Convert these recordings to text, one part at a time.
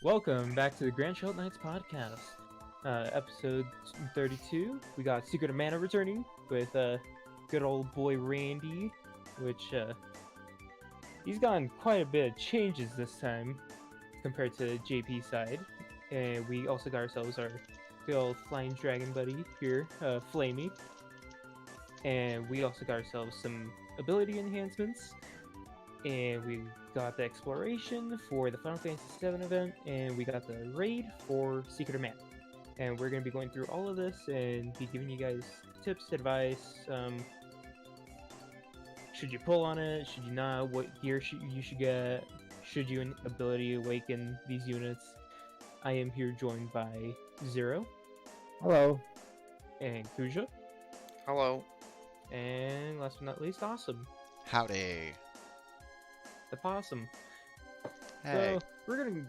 Welcome back to the Grandshelt Knights podcast, episode 32. We got Secret of Mana returning with good old boy Randy, which he's gotten quite a bit of changes this time compared to JP's side. And we also got ourselves our good old flying dragon buddy here, Flammie. And we also got ourselves some ability enhancements. And we got the exploration for the Final Fantasy VII event, and we got the raid for Secret of Mana. And we're going to be going through all of this and be giving you guys tips, advice. Should you pull on it? Should you not? What gear you should get? Should you ability awaken these units? I am here joined by Zero. Hello. And Kuja. Hello. And last but not least, Awesome. Howdy. The possum. Hey. So we're gonna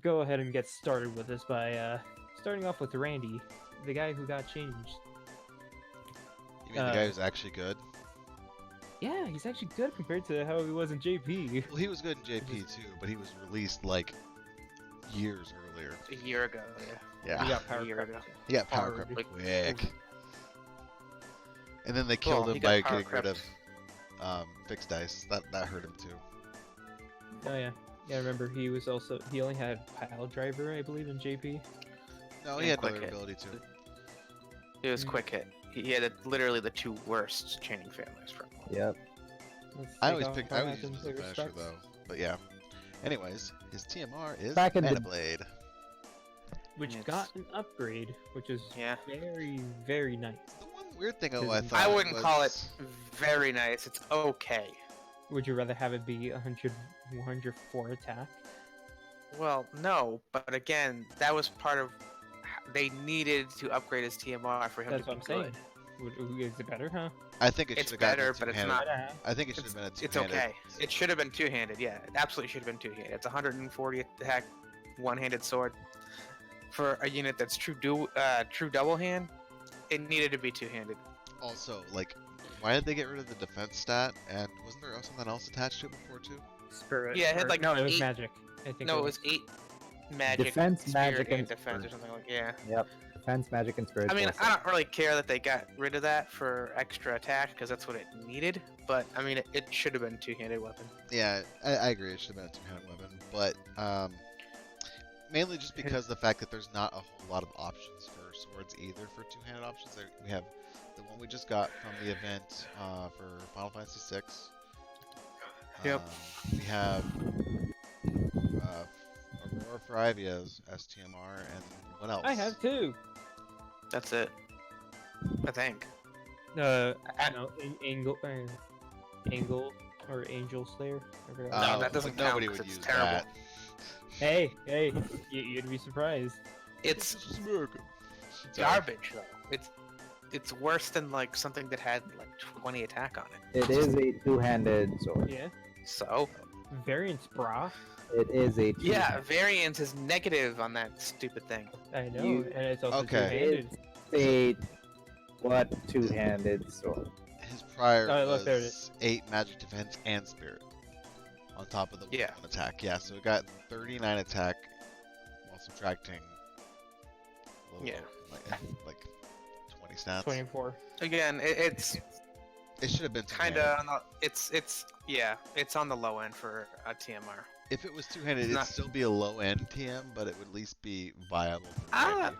go ahead and get started with this by starting off with Randi, the guy who got changed. You mean the guy who's actually good? Yeah, he's actually good compared to how he was in JP. Well, he was good in JP too, but he was released like years earlier. A year ago, Yeah. He got power A year crept. ago. He got power Hard. crept quick. And then they killed him by getting rid of fixed dice. That hurt him too. Oh yeah, yeah. I remember he only had pile driver, I believe, in JP. No, And he had quick another hit. ability too. It was quick hit. He had literally the two worst chaining families from him. Yep. I always use him as a finisher though. But yeah. Anyways, his TMR is Back in the- Mana Blade. which It's- got an upgrade, which is Yeah. very, very nice. The one weird thing I I thought I wouldn't was... call it very nice. It's okay. Would you rather have it be 104 attack? Well, no, but again, that was part of. They needed to upgrade his TMR for him That's to what be I'm good. saying. Is it better, huh? I think it It's should have gotten better, a but it's two-handed. not. I think it should have been a It's two-handed. okay. It should have been two-handed. Yeah, it absolutely should have been two-handed. It's 140 attack, one-handed sword. For a unit that's true double hand, it needed to be two-handed. Also, like, why did they get rid of the defense stat? And wasn't there something else attached to it before too? Spirit. Yeah, it had, or- like, no, it was 8 magic. I think No, it was 8 magic, Defense, spirit, magic, and and defense or spirit. something like. Yeah. Yep. Defense, magic, and I spiritual. mean, I don't really care that they got rid of that for extra attack because that's what it needed. But I mean, it should have been a two-handed weapon. Yeah, I agree. It should have been a two-handed weapon, but mainly just because the fact that there's not a whole lot of options for swords either for two-handed options. We have the one we just got from the event for Final Fantasy VI. Yep. We have Aurora for Ivy as STMR, and what else? I have two. That's it. I think. No, Angle or Angel Slayer. I forgot. No, that doesn't nobody count would 'cause it's use terrible. that. Hey, you'd be surprised. It's It's America. garbage though. It's worse than like something that had like 20 attack on it. It is a two-handed sword. Yeah, So variants, brah. It is a yeah, variance is negative on that stupid thing. I know, You- and it's also Okay. two-handed. a what two-handed sword? His prior Oh, look, there it was 8 magic defense and spirit on top of the Yeah. 1 attack. Yeah, so it got 39 attack while subtracting a little, Yeah. like 20 stats. 24. Again, it's It should have been kind two-handed. of on the it's on the low end for a TMR. If it was two-handed, it's it'd not- still be a low-end TM, but it would at least be viable. For Ah, Randy.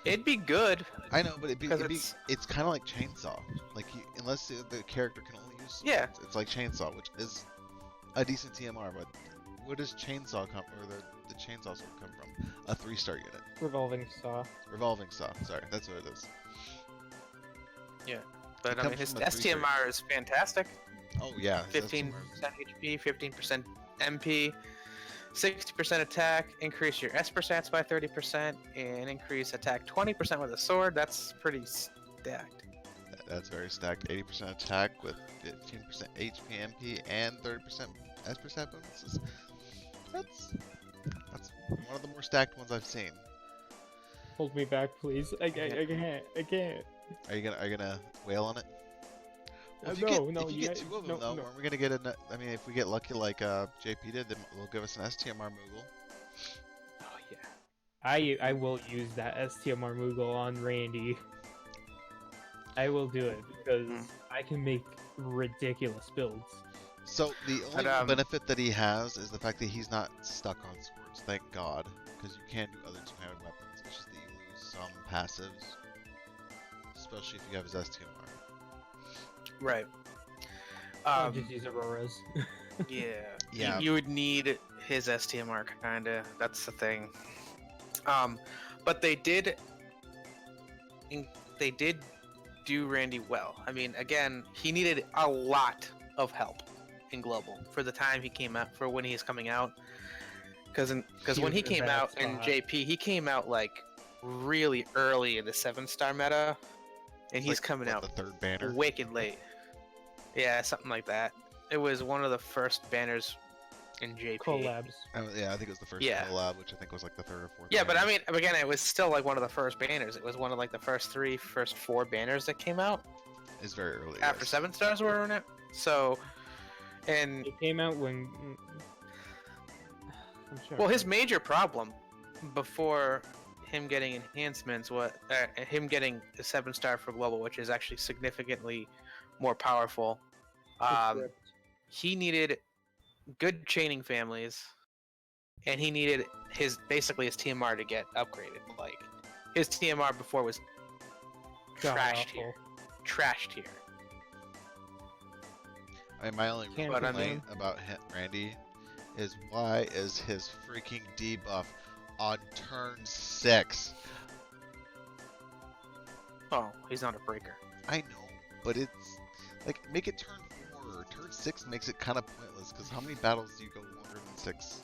It'd be good. I know, but because it's kind of like chainsaw. Like unless the character can only use swords, Yeah. it's like chainsaw, which is a decent TMR. But where does chainsaw come, or the chainsaw sword come from? A 3-star unit, Revolving saw. revolving saw. Sorry, that's what it is. But It I mean, comes his from a 3-star STMR is fantastic. Oh yeah, his 15% STMR is- HP, 15% MP, 60% attack, increase your Esper stats by 30%, and increase attack 20% with a sword. That's pretty stacked. That's very stacked. 80% attack with 15% HP, MP, and 30% Esper stat bonuses. That's one of the more stacked ones I've seen. Hold me back, please. I can't. Are you gonna wail on it? Well, if No, you get, no, if you you get guys- two of no, them though, no. aren't we gonna get I mean, if we get lucky like JP did, then they'll give us an STMR Moogle. I will use that STMR Moogle on Randy. I will do it because I can make ridiculous builds. So the only But, benefit that he has is the fact that he's not stuck on swords, thank God, because you can do other two-handed weapons. It's just that you lose some passives, especially if you have his STMR. Right. I'll just use Auroras. Yeah. Yeah. You would need his STMR, kinda. That's the thing. But they did do Randy well. I mean, again, he needed a lot of help in global for the time he came out, for when he's coming out. Because when was he in a came bad out in spot. JP, he came out like really early in the 7-star meta, and It's he's like, coming what, out the third banner. wicked late. Yeah, something like that. It was one of the first banners in JP. Collabs. Yeah, I think it was the first Yeah. collab, which I think was like the third or fourth. Yeah, but banner. I mean, again, it was still like one of the first banners. It was one of like the first 4 banners that came out It's very early. after yes. 7 stars were in it. So, and It came out when. I'm sure. well, his major problem before him getting enhancements was him getting the 7-star for global, which is actually significantly more powerful. He needed good chaining families, and he needed basically his TMR to get upgraded. Like his TMR before was trashed here. Trashed here. I mean, my only real Can't But, I complaint about Randy is why is his freaking debuff on turn 6? Oh, he's not a breaker. I know, but it's like make it turn 4. Turn 6 makes it kind of pointless because how many battles do you go longer than 6?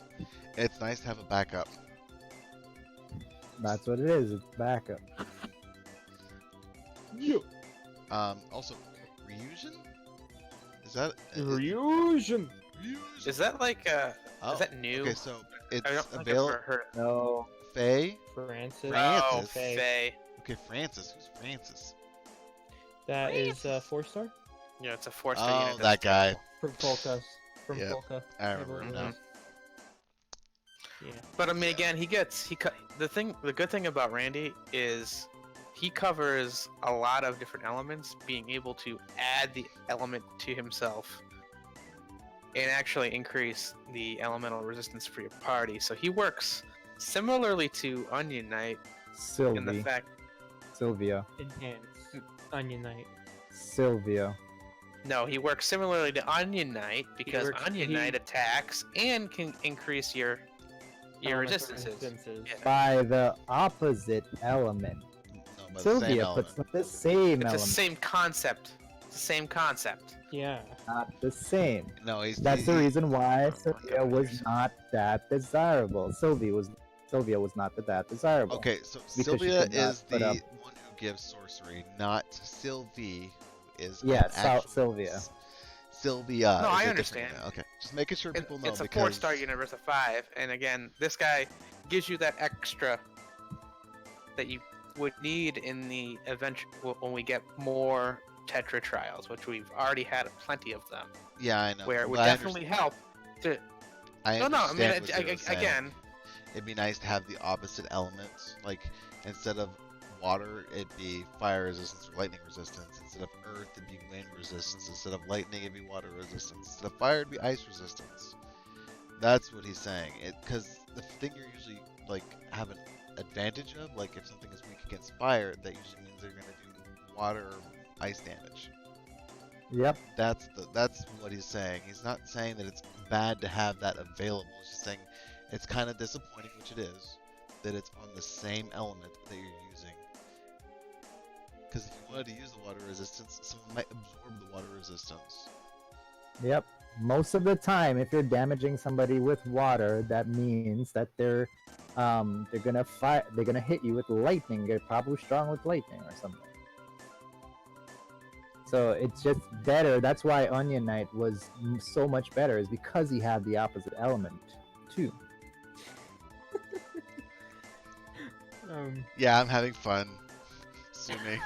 It's nice to have a backup. That's what it is. It's backup. Also, Ryujin? Is that Ryujin. Is that like Oh, is that new? okay, so it's I don't think I've available. ever heard. No. Faye? Francis. Oh, Francis. Faye. Okay, Francis. Who's Francis? That is 4-star Yeah, it's a 4-star Oh, unit. that guy. from Polka. From Yep, Polka. I remember whatever him it now. was. Yeah. But I mean, again, the good thing about Randy is he covers a lot of different elements, being able to add the element to himself and actually increase the elemental resistance for your party. So he works similarly to Onion Knight in the fact. Sylvia. Enhance. Onion Knight. Sylvia. No, he works similarly to Onion Knight because Onion he- Knight attacks and can increase your Elemental resistances. Yeah. By the opposite element. No, but the same Sylvia element. puts the same It's element. the same concept. It's the same concept. Yeah. Not the same. No, That's the reason why Oh, Sylvia yeah, was there's- not that desirable. Sylvia was not that desirable. Okay, so she Sylvia could not is put the up- one who gives sorcery, not Sylvie, who is Yeah, an actual- Sylvia. Sylvia. No, is I a different understand. unit. Okay, just making sure people know It's a because 4-star universe of 5, and again, this guy gives you that extra that you would need in the event when we get more Tetra trials, which we've already had plenty of them, yeah, I know. where it would But I definitely help. To I no, I mean, understand what you were saying. again, It'd be nice to have the opposite elements. Like instead of water, it'd be fire resistance or lightning resistance. Instead of earth, it'd be wind resistance. Instead of lightning, it'd be water resistance. Instead of fire, it'd be ice resistance. That's what he's saying. Because the thing you're usually like have an advantage of, like if something is weak against fire, that usually means they're gonna do water or ice damage. Yep. That's what he's saying. He's not saying that it's bad to have that available. He's just saying it's kind of disappointing, which it is, that it's on the same element that you're using. Because if you wanted to use the water resistance, someone might absorb the water resistance. Yep. Most of the time, if you're damaging somebody with water, that means that they're gonna fight. They're gonna hit you with lightning. They're probably strong with lightning or something. So it's just better. That's why Onion Knight was so much better, is because he had the opposite element too. Yeah, I'm having fun. Sue me.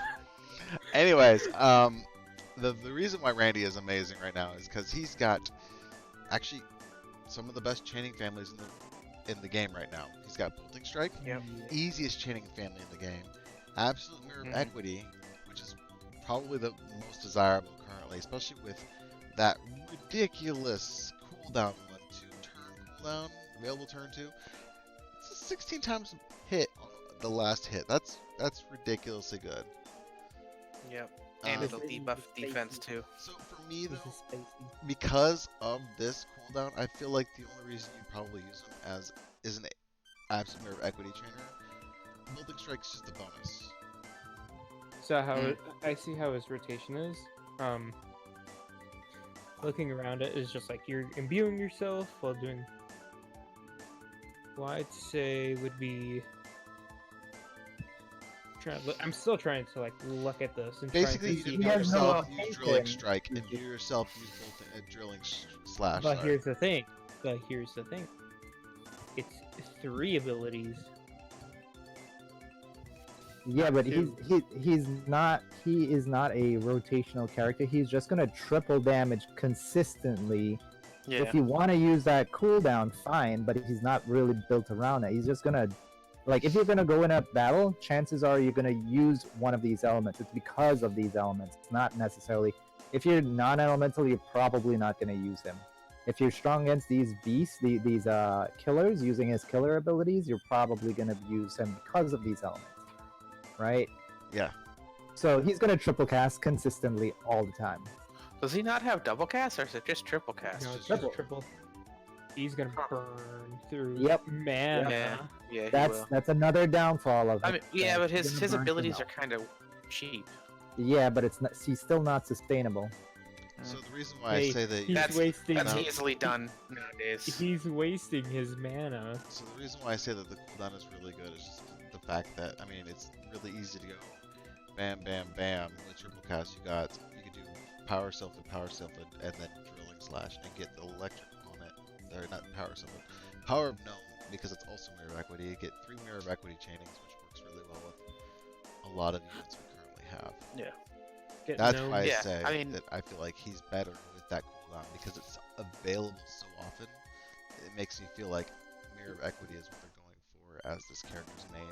Anyways, the reason why Randy is amazing right now is because he's got actually some of the best chaining families in the game right now. He's He's got Bolting Strike. Yep. Easiest chaining family in the game. Absolute Mirror of Mhm. Equity, which is probably the most desirable currently, especially with that ridiculous cooldown 1/2 turn cooldown, available turn 2. It's a 16 times hit on the last hit. That's ridiculously good. Yep. And Um, it'll debuff defense too. So for me This though, is spicy. because of this cooldown, I feel like the only reason you probably use him as is an absolute Mirror of Equity trainer. Building Strike's just a bonus. So how I see how his rotation is. Looking around it is just like you're imbuing yourself while doing. Well, I'd say would be. I'm still trying to like look at this and Basically, try to you see. imbue has yourself, no use rotation. Drilling Strike, imbue yourself, use Drilling Slash. But sorry. here's the thing. It's 3 abilities. Yeah, but Two. he is not a rotational character. He's just gonna triple damage consistently. Yeah. If you want to use that cooldown, fine, but he's not really built around it. He's just gonna, like, if you're gonna go in a battle, chances are you're gonna use one of these elements. It's because of these elements. It's not necessarily. If you're non-elemental, you're probably not gonna use him. If you're strong against these beasts, these killers, using his killer abilities, you're probably gonna use him because of these elements, right? Yeah. So he's gonna triple cast consistently all the time. Does he not have double cast, or is it just triple cast? No, it's triple. just triple. He's gonna burn through Yep. mana. Yeah, he That's will. that's another downfall of. I it, mean, yeah, that but he's his gonna burn abilities through are kind of cheap. Yeah, but it's not. He's still not sustainable. So the reason why I Hey, say that, he's That's- wasting. That's No. easily done nowadays. He's wasting his mana. so the reason why I say that the cooldown is really good is just the fact that I mean it's really easy to go, bam, bam, bam. With triple cast, you could do Power Self and then Drilling Slash and get the electric on it. Or not Power Self, but Power of Gnome, because it's also Mirror of Equity. You get 3 Mirror of Equity chainings, which works really well with a lot of units we currently have. Get That's no- why I Yeah, say I mean- that I feel like he's better with that cooldown because it's available so often. It makes me feel like Mirror of Equity is what they're going for as this character's main.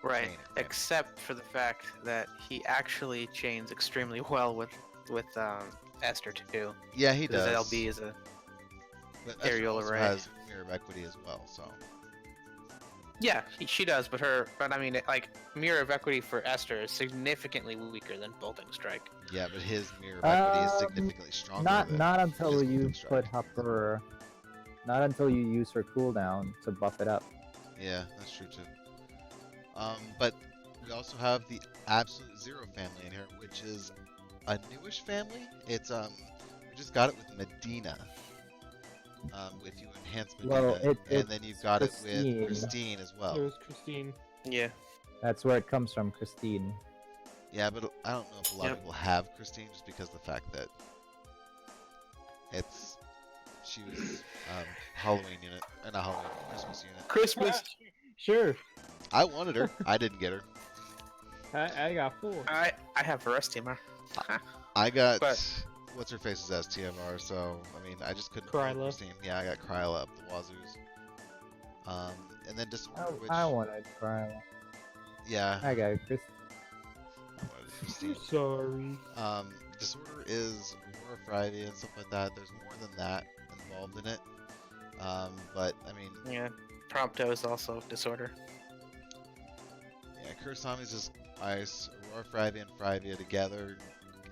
Right, Chain, yeah. except for the fact that he actually chains extremely well with Esther too. Yeah, he Because does. LB is a But Esther aerial also array. has Mirror of Equity as well, so she does, but I mean, like Mirror of Equity for Esther is significally weaker than Bolting Strike. yeah. But his Mirror of Equity is Um, significantly stronger. Not than not until his you Bolting Strike. put her. Not until you use her cooldown to buff it up. Yeah, that's true too. But we also have the Absolute Zero family in here, which is a newish family. It's we just got it with Mediena. If you enhance Mediena, Well, and it's then you've got it Christine. with Christine as It well. was Christine. Yeah. That's where it comes from, Christine. Yeah, but I don't know if a lot of Yep. people have Christine just because of the fact that she was Halloween unit, or not Halloween, Christmas unit. Christmas. Sure. I wanted her. I didn't get her. I got fooled. I have Verestima. I got But- what's her face's as TMR, so I mean I just couldn't Kryla. afford Christine. Yeah, I got Kryla up the wazoos. And then Disorder, which I wanted Kryla. yeah, I got Chris. I wanted Christine. Sorry. Disorder is Aurora Friday and stuff like that. There's more than that involved in it. But I mean, Yeah. Prompto is also Disorder. yeah, Kursami's just ice. Aurora Friday and Friday together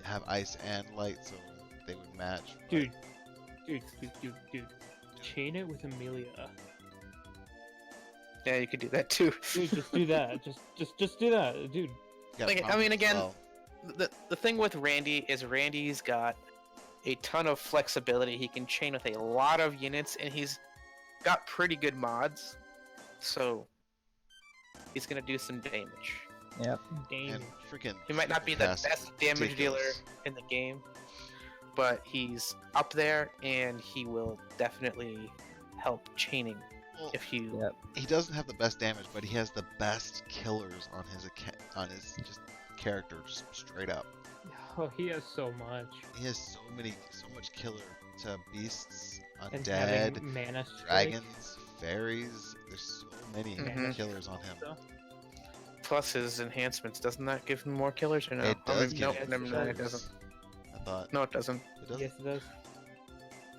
have ice and light, so they would match. but- Dude. Chain it with Amelia. Yeah, you could do that too. Dude, just do that. Just do that, dude. Yeah, Like, I Prompto mean, as again, well. The thing with Randy is Randy's got a ton of flexibility. He can chain with a lot of units, and he's got pretty good mods. So he's gonna do some damage. Yep. Damn. And freaking. He might not be the Cast best damage dealer ridiculous. in the game, but he's up there, and he will definitely help chaining Well, if you. Yep. he doesn't have the best damage, but he has the best killers on his just character, just straight up. Oh, he has so much. He has so much killer to beasts, And undead, having mana strike. dragons, fairies. There's so many Mhm. killers on him. So, Plus his enhancements, doesn't that give him more killers or no? It does nope, give never you mind, it killers. doesn't. I thought No, it doesn't. it doesn't. yes, it does.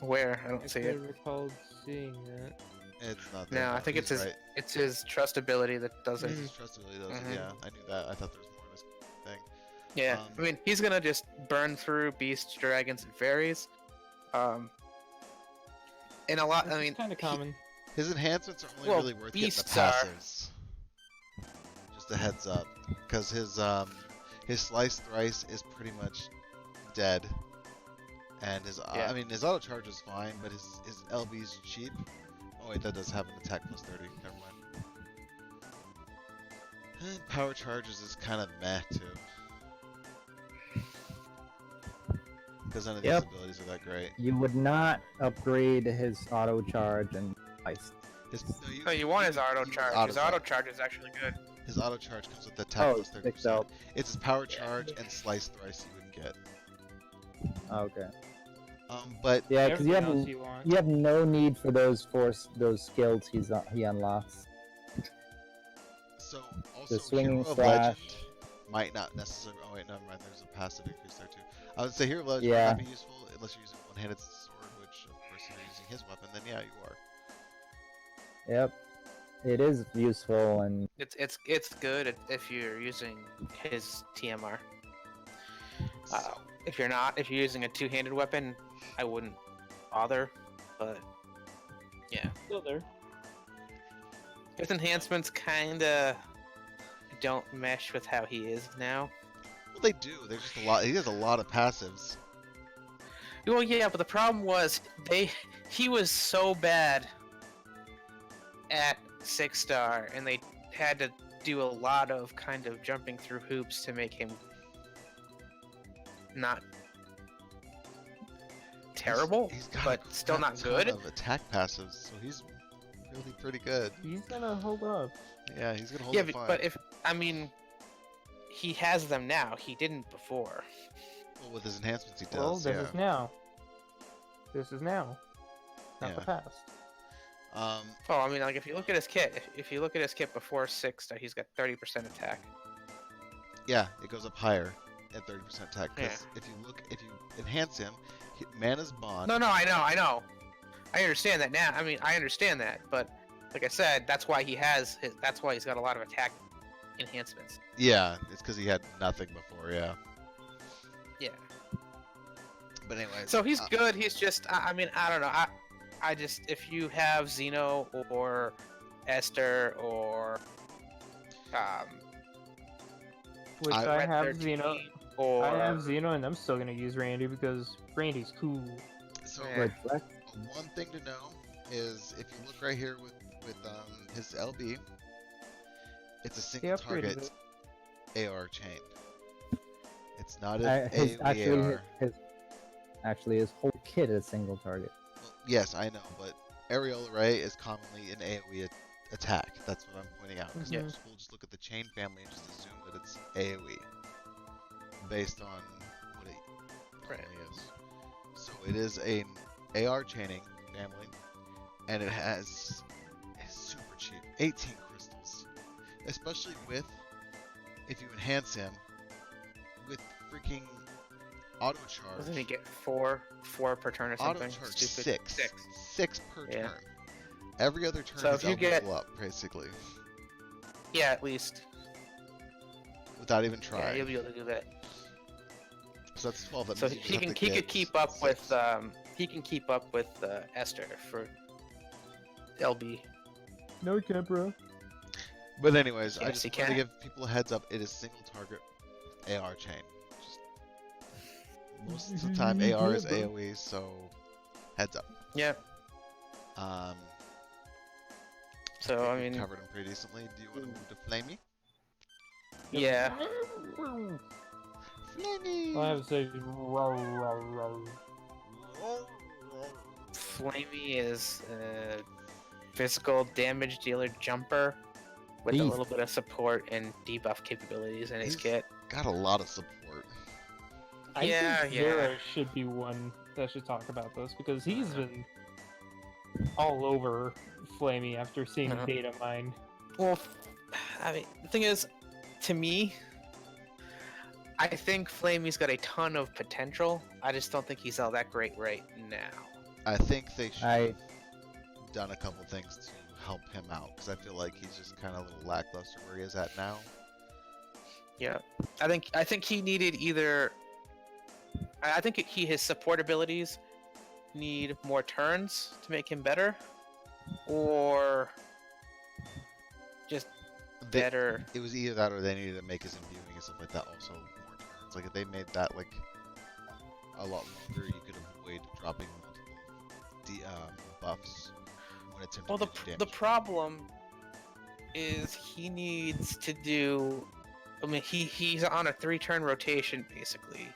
Where? I I don't see could it. have recalled seeing that. It's not there. No, I No, think he's it's his. right. It's his trust ability that does it. It's his trust ability does it. Mhm. Yeah, I knew that. I thought there was more of this thing. Yeah, Um, I mean, he's gonna just burn through beasts, dragons, and fairies. And a lot. I mean, kind of common. His enhancements are only Well, really worth getting the beasts are. passives. Just a heads up, because his slice thrice is pretty much dead, and his Yeah. I mean his auto charge is fine, but his LB's cheap. Oh wait, that does have an attack plus 30. Never mind. And power charges is kind of meh too, because none of these Yep. abilities are that great. You would not upgrade his auto charge and ice. no, you want his auto you charge. His auto charge is actually good. His auto charge comes with the attack plus 30%. sticks out. It's his power charge and slice thrice you wouldn't get. Okay. But Yeah, because Everything else you want. you have no need for those skills he unlocks. so also The swinging Hero of slash. Legend might not necessarily. Oh wait, never mind. There's a passive increase there too. I would say Hero of Legend Yeah. might not be useful unless you're using a one-handed sword, which of course if you're using his weapon, then yeah, you are. Yep. It is useful and It's good if you're using his TMR. If you're not, if you're using a two-handed weapon, I wouldn't bother. But yeah, Still there. his enhancements kinda don't mesh with how he is now. Well, they do. There's just a lot. He has a lot of passives. Well, yeah, but the problem was he was so bad at 6-star, and they had to do a lot of kind of jumping through hoops to make him not terrible, He's got but a still crap not ton good. of attack passives, so he's really pretty good. He's gonna hold up. Yeah, he's gonna hold Yeah, it fine. but if I mean, he has them now. He didn't before. Well, with his enhancements, he does. Well, this yeah. is now. This is now. Not the Yeah. past. Oh, I mean, like if you look at his kit, if you look at his kit before 6-star, he's got 30% attack. Yeah, it goes up higher at 30% attack. Because Yeah. if you enhance him, Mana's Bond. No, I know. I understand that now. I mean, I understand that, but like I said, that's why he's got a lot of attack enhancements. Yeah, it's because he had nothing before. Yeah. Yeah. But anyways. So he's good. He's just, I mean, I don't know. I just, if you have Xeno or Esther or Which I- I Red have 13 Xeno. or I have Xeno, and I'm still gonna use Randy because Randy's cool. So Yeah. Wait, what? one thing to know is if you look right here with his LB, it's a He single upgraded target it. AR chain. It's not an His AOE AR. actually his whole kit is single target. Well, yes, I know, but aerial array is commonly an AOE attack. That's what I'm pointing out. Because Mhm. most people just look at the chain family and just assume that it's AOE based on what it normally is. So it is an AR chaining family, and it's super cheap, 18 crystals, especially if you enhance him with freaking auto charge. doesn't he get four per turn or Auto something? charge Stupid. six per Yeah. turn. Every other turn So his if you LB get- will up basically Yeah, at least. without even Yeah, trying. you'll be able to do that. So that's 12. That So means you he just can have to he get could keep up six. with Esther for LB. No, he can't, bro. But anyways, I Yes, just he want to can. give people a heads up. It is single target AR chain. Just most of the time AR is AOE, so heads up. Yeah. Um, So I think we mean, covered them pretty decently. Do you want to move to Flammie? yeah. Flammie. All I have to say is row, row, row. Flammie is a physical damage dealer jumper with a Beast. little bit of support and debuff capabilities in his He's- kit. Got a lot of support. I think Yeah. Zero should be one that should talk about this because he's been all over Flammie after seeing Uh-huh. the data mine. Well, I mean, the thing is, to me, I think Flammie's got a ton of potential. I just don't think he's all that great right now. I think they should I have done a couple things to help him out because I feel like he's just kind of a little lackluster where he is at now. Yeah, I think he needed either. I think his support abilities need more turns to make him better, or just They- better. It was either that or they needed to make his imbuing and stuff like that also more turns. Like if they made that like a lot longer, you could avoid dropping multiple buffs when it's Well, damage. the problem is he needs to do. I mean, he's on a 3-turn rotation basically.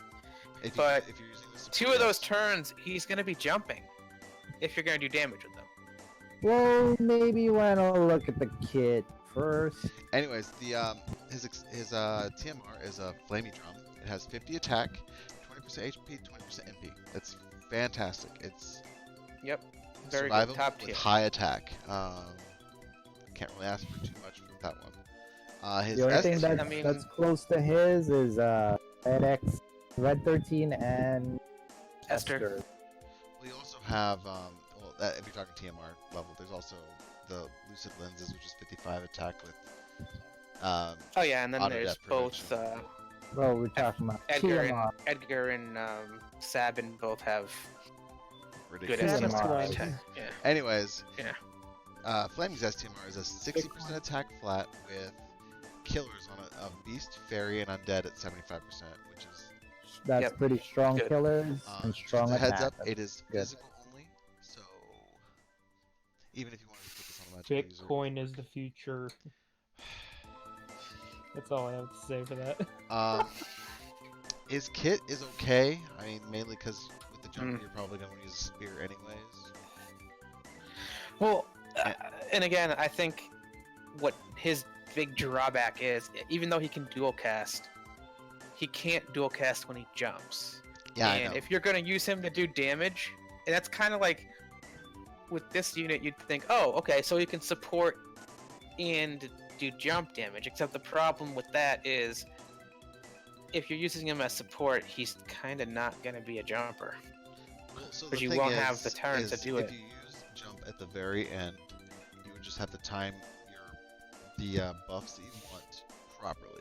If but you're using this 2 of those turns, he's gonna be jumping. If you're gonna do damage with them. well, maybe you want to look at the kit first. Anyways, the his TMR is a Flammie Drum. It has 50 attack, 20% HP, 20% MP. That's fantastic. It's Yep. Very survival good. Top with tier. high attack. Can't really ask for too much from that one. His The only thing ST that, I mean- that's close to his is Red 13 and Esther. We also have, well, if you're talking TMR level, there's also the Lucid Lenses, which is 55 attack with, Oh yeah, and then auto there's death both prevention. Well, we're talking about TMR. Edgar and Sabin both have good ridiculous. TMR. SMR TMR. attack. Yeah. Anyways, Yeah. Flammie's STMR is a 60% attack flat with killers on a Beast, Fairy, and Undead at 75%, which is, That's Yep. pretty strong Good. killers and just strong a heads attack. up, it is good. physical only, so even if you wanted to put this on a magical user, Bitcoin is the future. That's all I have to say for that. His kit is okay. I mean, mainly because with the jumper, Mm. you're probably going to use a spear anyways. Well, and again, I think what his big drawback is, even though he can dual cast, he can't dual cast when he jumps. Yeah, I And know. if you're going to use him to do damage, and that's kind of like with this unit, you'd think, oh, okay, so he can support and do jump damage. Except the problem with that is, if you're using him as support, he's kind of not going to be a jumper. Well, so Because the you thing won't have the turn to is do if it. you use jump at the very end, you would just have to time the buffs that you want properly.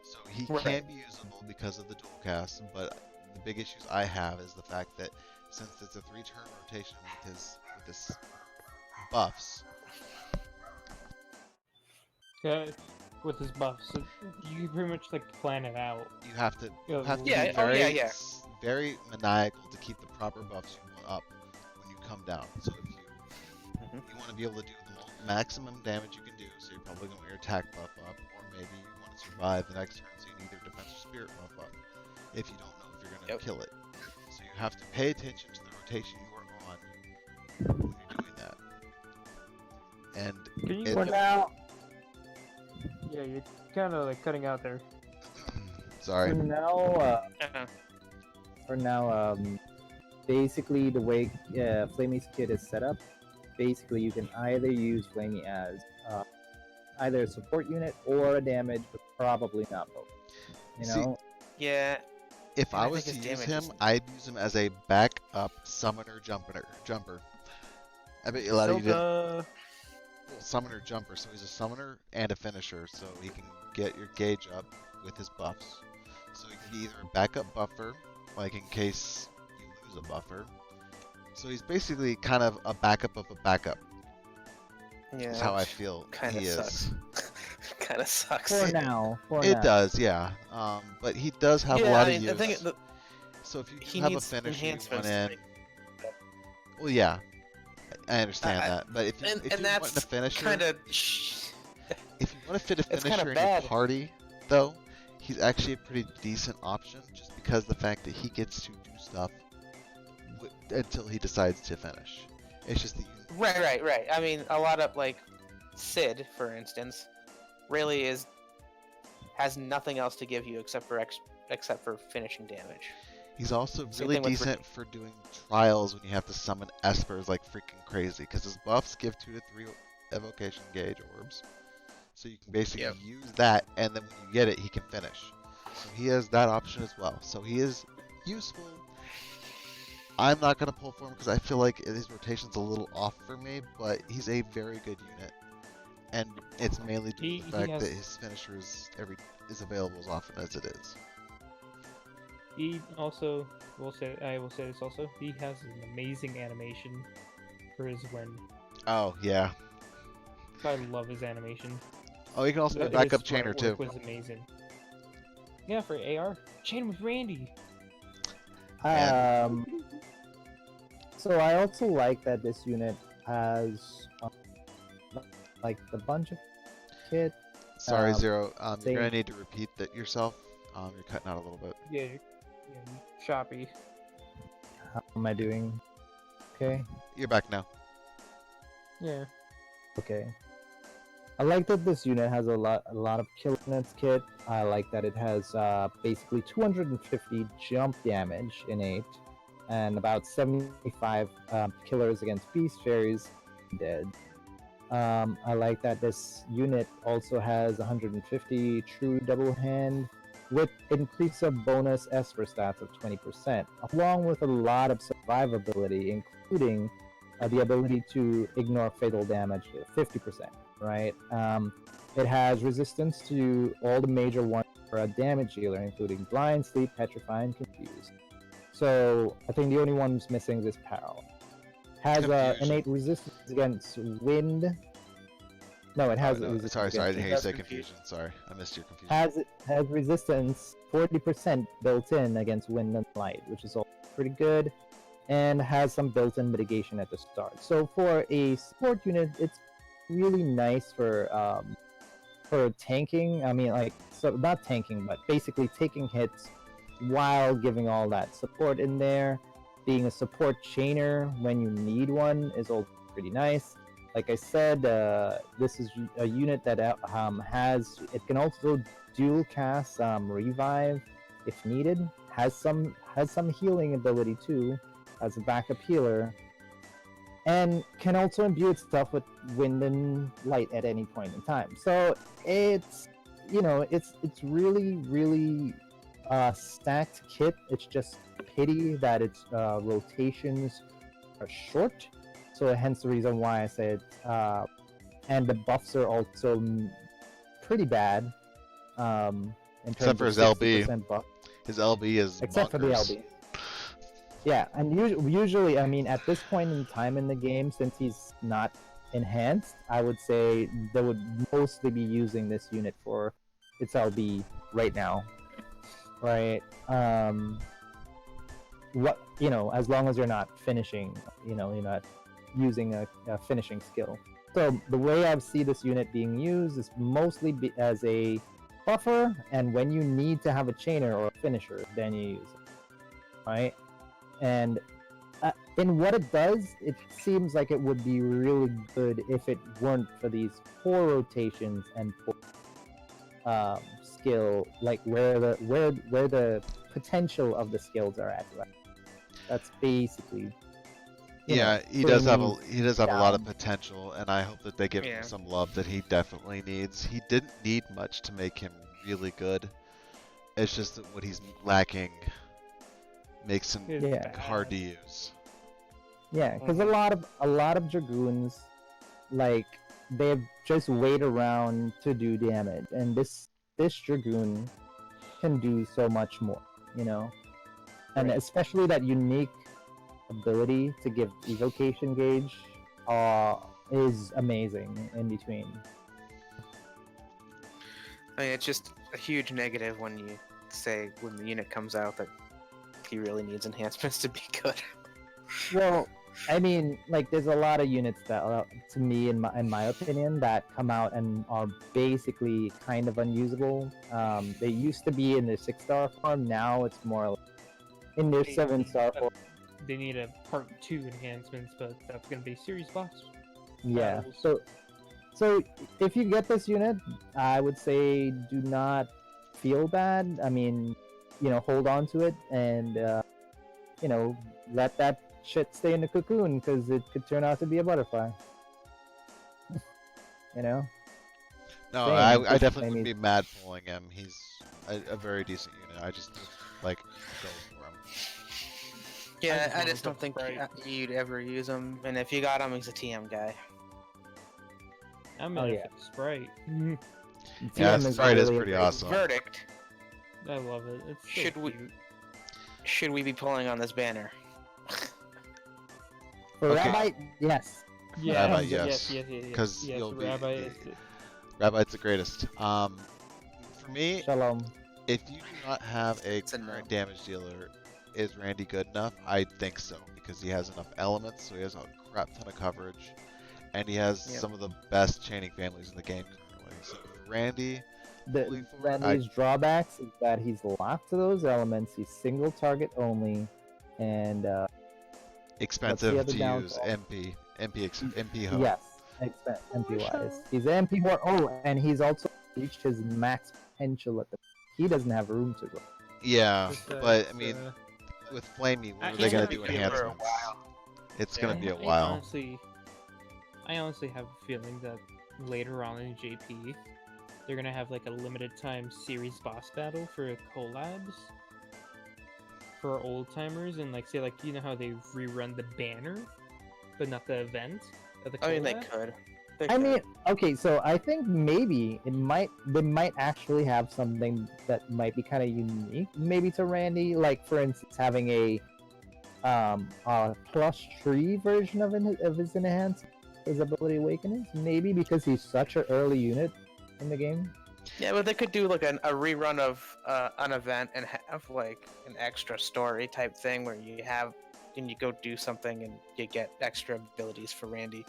So he Right. can be usable because of the dual cast, but the big issues I have is the fact that since it's a 3-turn rotation with his buffs, Yeah, with his buffs, so you pretty much like plan it out. you have to Yeah, Yeah, be oh, very, yeah, yeah. very maniacal to keep the proper buffs you want up when you come down. So if you want to be able to do the maximum damage you can do, so you're probably going to want your attack buff up, or maybe you want to survive the next turn, so you need your defense or spirit buff up. If you don't know if you're going to Yep. kill it, so you have to pay attention to the rotation you are on when you're doing that. And Can you? It- For now, Yeah, you're kind of like cutting out there. sorry. for now, basically the way Flammie's kit is set up, basically you can either use Flammie as either a support unit or a damage, but probably not both. You See, know, Yeah, If And I I was think to his use damage him, is- I'd use him as a backup summoner jumper. I bet a lot of you didn't. Zelda. Summoner jumper, so he's a summoner and a finisher, so he can get your gauge up with his buffs. So he can be either a backup buffer, like in case you lose a buffer. So he's basically kind of a backup of a backup. yeah. Is how I feel Kind of he sucks. is. Kind of sucks. for now, It does, yeah. But he does have a lot of use. The thing, So if you he do have a needs finisher you want enhancements to in, make- well, yeah, I understand I- that. But if you and want a that's finisher, kind of. if you want to fit a It's kinda finisher in your bad. party, though, he's actually a pretty decent option, just because the fact that he gets to do stuff until he decides to finish. It's just that you, Right. I mean, a lot of like Sid, for instance, really has nothing else to give you except for finishing damage. He's also Same really thing with decent for doing trials when you have to summon espers like freaking crazy, because his buffs give 2 to 3 evocation gauge orbs. So you can basically Yep. use that, and then when you get it, he can finish. So he has that option as well. So he is useful. I'm not going to pull for him because I feel like his rotation's a little off for me, but he's a very good unit. And it's mainly due to the fact that his finisher is available as often as it is. He also I will say this also. He has an amazing animation for his win. Oh yeah. I love his animation. Oh, he can also be a His backup sprite chainer too. work was amazing. Yeah, for AR, chain with Randi. So I also like that this unit has like the bunch of kit. Sorry, Zero. You're gonna same- need to repeat that yourself. You're cutting out a little bit. Yeah, choppy. How am I doing? Okay. You're back now. Yeah. Okay. I like that this unit has a lot of kill in its kit. I like that it has basically 250 jump damage innate and about 75 killers against beast fairies dead. I like that this unit also has 150 true double hand with increase of bonus Esper stats of 20%, along with a lot of survivability, including the ability to ignore fatal damage to 50%, right? It has resistance to all the major ones for a damage dealer, including Blind, Sleep, Petrify, and Confuse. So I think the only one who's missing is Peril. Has Confusion. innate resistance against wind. No, it has resistance. Sorry, I didn't hear you That's say confusion. confusion. Sorry, I missed your confusion. Has resistance 40% built in against wind and light, which is all pretty good, and has some built-in mitigation at the start. So for a support unit, it's really nice for tanking. I mean, like, so not tanking, but basically taking hits while giving all that support in there. Being a support chainer when you need one is all pretty nice. Like I said, this is a unit that it can also dual cast revive if needed. Has some healing ability too, as a backup healer, and can also imbue itself with wind and light at any point in time. So it's it's really stacked kit. It's just pity that its rotations are short. So hence the reason why I said, and the buffs are also pretty bad. In Except for terms his of LB. 60% buff. His LB is Except for the bonkers. LB. Yeah, and usually, I mean, at this point in time in the game, since he's not enhanced, I would say they would mostly be using this unit for its LB right now, right? As long as you're not finishing, you're not using a finishing skill. So the way I see this unit being used is mostly as a buffer, and when you need to have a chainer or a finisher, then you use it, right? And in what it does, it seems like it would be really good if it weren't for these poor rotations and poor skill, like where the potential of the skills are at, right? That's basically. Yeah, he does have a lot of down. potential, and I hope that they give Yeah. him some love that he definitely needs. He didn't need much to make him really good. It's just that what he's lacking makes him Yeah. hard to use. Yeah, because a lot of dragoons, like, they just wait around to do damage, and this dragoon can do so much more, and Right. especially that unique ability to give evocation gauge is amazing in between. I mean, it's just a huge negative when you say when the unit comes out that he really needs enhancements to be good. Well, I mean, like, there's a lot of units that, to me, in my opinion, that come out and are basically kind of unusable. They used to be in their 6-star form. Now it's more in their 7-star form. They need a part 2 enhancements, but that's gonna be series boss. Yeah. battles. So if you get this unit, I would say do not feel bad. I mean, hold on to it, and you know, let that shit stay in the cocoon because it could turn out to be a butterfly. You know? No, Same, I just definitely maybe- would be mad pulling him. He's a very decent unit. I just like go for him. Yeah, I want just him don't think Sprite. you'd ever use him. And if you got him, he's a TM guy. I'm Oh, in yeah. it for the Sprite. Yeah, TM Sprite is really a pretty great- awesome. Verdict: I love it. It's so Should we- cute. should we be pulling on this banner? For Okay. Rabbi, yes. Yeah, Rabbi, yes, yes. yes. 'Cause yes, you'll be- Rabbi is Rabbi's the greatest. For me, Shalom. if you do not have a It's a no. current damage dealer, is Randy good enough? I think so, because he has enough elements, so he has a crap ton of coverage, and he has Yep. some of the best chaining families in the game currently. So for Randy, The Fully for- Randy's drawbacks is that he's locked to those elements. He's single target only, and expensive other to use downfall? MP ho. yes, MP wise, he's an MP more. Oh, and he's also reached his max potential at the. He doesn't have room to grow. Yeah, Just, but I mean, with Flammie, what I- are they he's gonna gonna do be here for a enhancements? It's Yeah. gonna be a while. I honestly have a feeling that later on in JP, they're gonna have like a limited time series boss battle for collabs for old timers, and like say like you know how they rerun the banner, but not the event of the collab. I mean, they could. They I could. mean, okay, so I think maybe they might actually have something that might be kind of unique, maybe to Randy, like for instance having a +3 version of his enhancement, his ability awakenings, maybe because he's such an early unit in the game. Yeah, but they could do like a rerun of an event and have like an extra story type thing where you go do something and you get extra abilities for Randy,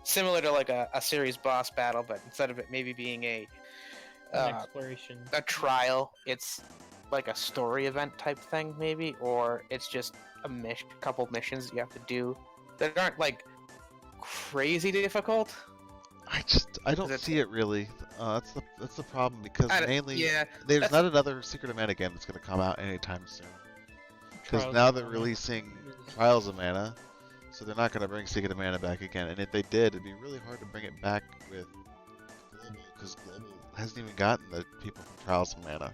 similar to like a series boss battle, but instead of it maybe being An exploration. a trial, it's like a story event type thing maybe, or it's just a couple missions that you have to do that aren't like crazy difficult. I don't it's- see it really. That's the problem, because mainly Yeah, there's that's- not another Secret of Mana game that's gonna come out anytime soon. Because Trials now of they're Mana releasing is- Trials of Mana, so they're not gonna bring Secret of Mana back again. And if they did, it'd be really hard to bring it back with Global, because Global hasn't even gotten the people from Trials of Mana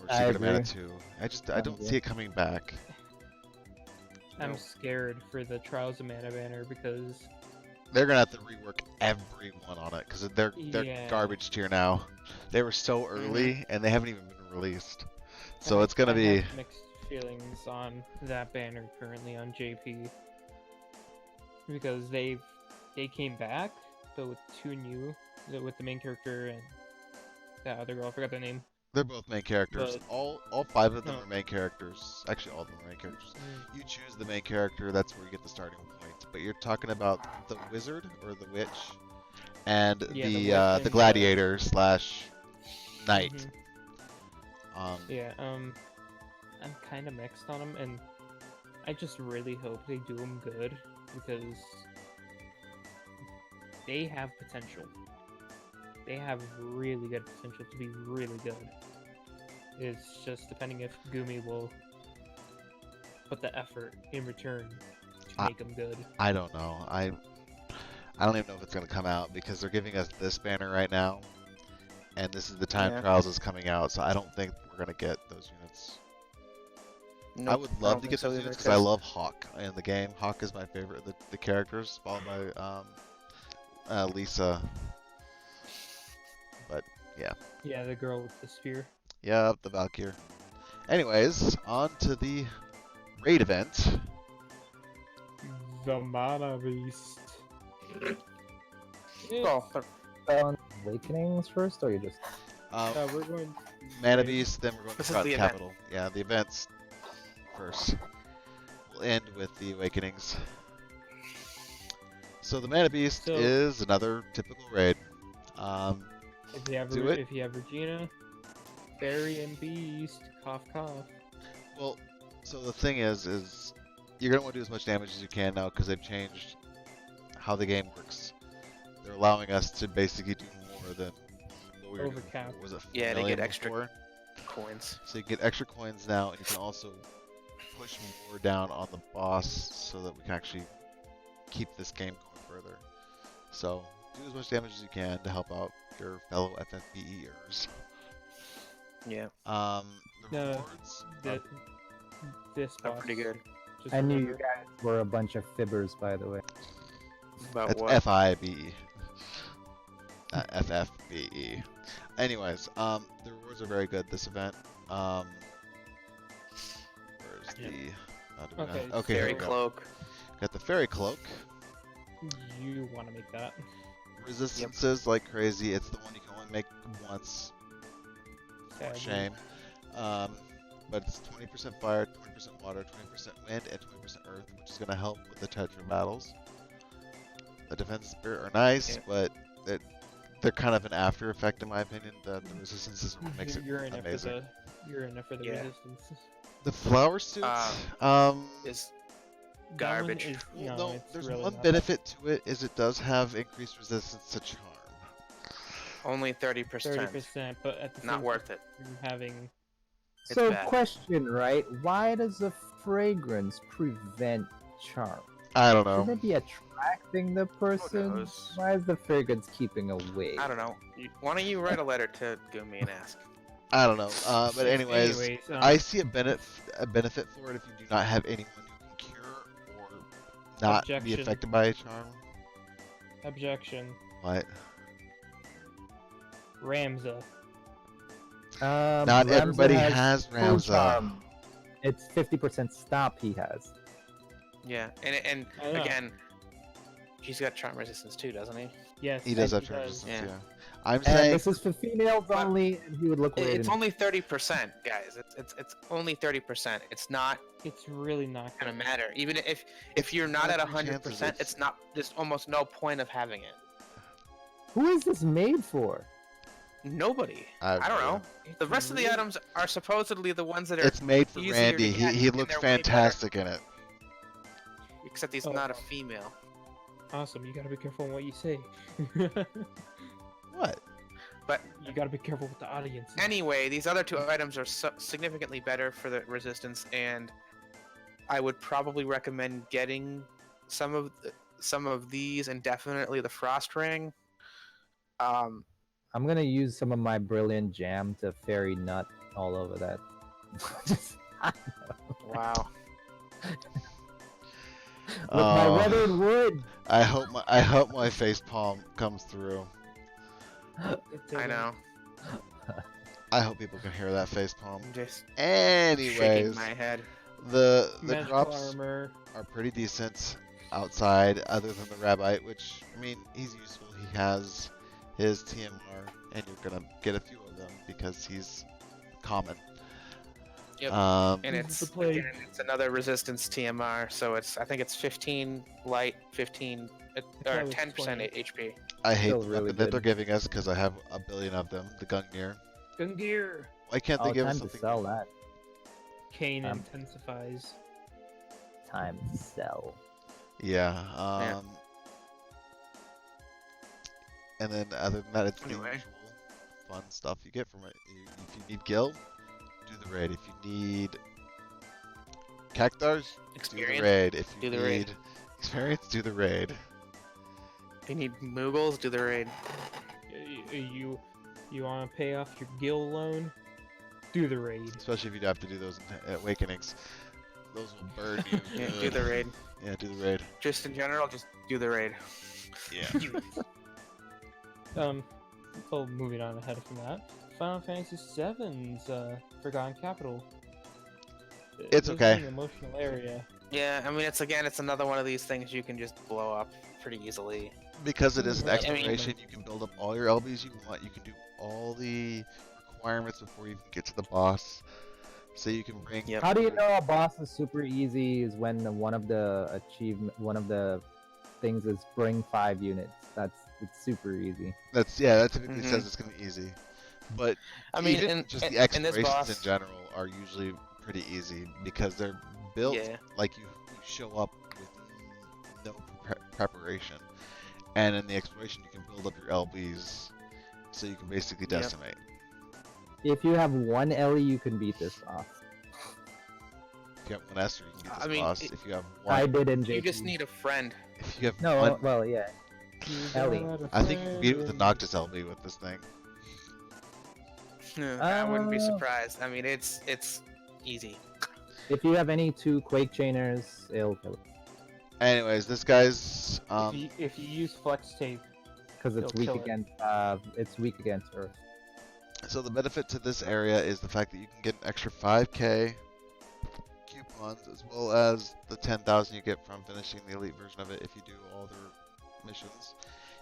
or I Secret of Mana agree. 2. I don't agree. see it coming back. I'm No. scared for the Trials of Mana banner because They're gonna have to rework everyone on it, because they're Yeah. garbage tier now. They were so early and they haven't even been released. So I- it's gonna I be have mixed feelings on that banner currently on JP because they came back, but with two new, with the main character and that other girl. I forgot their name. they're both main characters. But- All 5 of them No. are main characters. Actually, all of them are main characters. Mm, You choose the main character, that's where you get the starting point. But you're talking about the wizard or the witch, and Yeah, the the witch and the- gladiator slash knight. mhm. Yeah. I'm kind of mixed on them, and I just really hope they do them good because they have potential. They have really good potential to be really good. It's just depending if Gumi will put the effort in return to make them good. I don't know. I don't even know if it's gonna come out, because they're giving us this banner right now, and this is the time Yeah. Trials is coming out. So I don't think we're gonna get those units. I Nope, would don't love to think get so those either, units because I love Hawk in the game. Hawk is my favorite of the characters, followed by Lisa. But yeah, Yeah, the girl with the spear. yeah, the Valkyr. Anyways, on to the raid event. The Mana Beast. Well, Awakenings first, or you just We're going. Mana Beast, then we're going to This is Cloud the event. Capital. Yeah, the events first. We'll end with the Awakenings. So the Mana Beast So- is another typical raid. If you have Do it. if you have Regina, Fairy and Beast, cough cough. Well, so the thing is you're gonna want to do as much damage as you can now, because they've changed how the game works. They're allowing us to basically do more than what we were doing Overcap. before. Was it 4 Yeah, to get million extra before? coins. So you get extra coins now, and you can also push more down on the boss so that we can actually keep this game going further. So do as much damage as you can to help out your fellow FFBEers. Yeah, The No, rewards Th- this I'm boss. pretty good. Just I knew you remember. guys were a bunch of fibbers, by the way. About That's what? FIBE. FFBE. Anyways, the rewards are very good this event. Where's Yeah. the... Okay, okay, here Fairy we go. cloak. Got the fairy cloak. You want to make that? Resistances like crazy. It's the one you can only make once. Sadly. Shame. But it's 20% fire, 20% water, 20% wind, and 20% earth, which is going to help with the Tetra battles. The defense spirit are nice, Yeah. but they're kind of an after effect in my opinion. The resistance is what makes it You're in it for amazing. You're in it for the Yeah. resistance. The flower suit, Is That one Garbage. is- well, no, no, it's there's really one not benefit to it is it does have increased resistance to charm. only 30%. 30%, but at the Not same worth it. time, having It's So, bad. question, right? Why does the fragrance prevent charm? I don't know. Shouldn't it be attracting the person? knows? Why is the fragrance keeping away? I don't know. Why don't you write a letter to Gumi and ask? I don't know. But anyways, I see a benefit for it if you do not have anyone who can cure or not be Objection. affected by a charm. objection, What? Ramza. Not Ramza everybody has full Ramza. charm. It's 50% stop he has. Yeah, and I know. again, he's got charm resistance too, doesn't he? Yes, He does have he charm does. resistance, Yeah. yeah. I'm And saying this is for females only, and he would look weird. It's only 30%, guys. It's only 30%. It's not It's really not gonna gonna matter. Even It's if you're not at not three 100%, chances, it's not. There's almost no point of having it. Who is this made for? Nobody. I I don't know. It's The rest of the really- items are supposedly the ones that are it's made for easier to Randy. get, He and looks they're way better. fantastic in it. except he's Oh, not a wow. female. Awesome. You gotta be careful on what you say. What? But You gotta be careful with the audience. anyway, these other two items are significantly better for the resistance, and I would probably recommend getting some of these, and definitely the frost ring. I'm gonna use some of my brilliant jam to fairy nut all over that. Just- Wow. With my weathered wood. I hope my face palm comes through. I know. I hope people can hear that face palm. I'm just shaking Anyways, my head. the Magical drops armor. are pretty decent outside, other than the rabbite, which I mean he's useful. He has his TMR, and you're gonna get a few of them because he's common. Yep. And This it's is the plague. again, it's another resistance TMR, so I think it's 15 light, 15 or thought it was 10% 20. HP. I hate Still the really weapon that good. they're giving us because I have a billion of them. The Gungnir. Gungear. Why can't they Oh, give time us to something? sell that. Cane Um, intensifies. Time to sell. Yeah. And then other than that, it's the Anyway. usual fun stuff you get from it. If you need gil, do the raid. If you need cactars, do the Experience. raid. If you do the need raid. experience, do the raid. If you need Moogles, do the raid. You want to pay off your guild loan? Do the raid. Especially if you have to do those awakenings. Those will burn you. Yeah, do good. the raid. Yeah, do the raid. Just in general, just do the raid. Yeah. Well, moving on ahead from that, Final Fantasy VII's Forgotten Capital. It's This is okay. an emotional area. Yeah, I mean, it's another one of these things you can just blow up pretty easily. Because it is an I mean- exploration, you can build up all your LBs you want. You can do all the requirements before you even get to the boss. So you can bring. Yep. How do you know a boss is super easy? Is when one of the things is bring 5 units. It's super easy. That typically says it's gonna be easy. But I mean, even in, just in, the in this explorations boss, in general are usually pretty easy because they're built Yeah. like you show up with no preparation. And in the exploration, you can build up your LBs, so you can basically Yep. decimate. If you have one Ellie, you can beat this boss. If you have one Esther, you can get I this mean, boss. If you have one, I did in JP. You just need a friend. if you have No, one, well, yeah. Ellie. I think you can beat it with the Noctis LB with this thing. I wouldn't be Uh, surprised. I mean, it's easy. If you have any 2 Quake Chainers, it'll kill it. Anyways, this guy's If you use flex tape, Because it's It'll weak kill it. against Earth. so the benefit to this area is the fact that you can get an extra 5k coupons as well as the 10,000 you get from finishing the elite version of it if you do all the missions.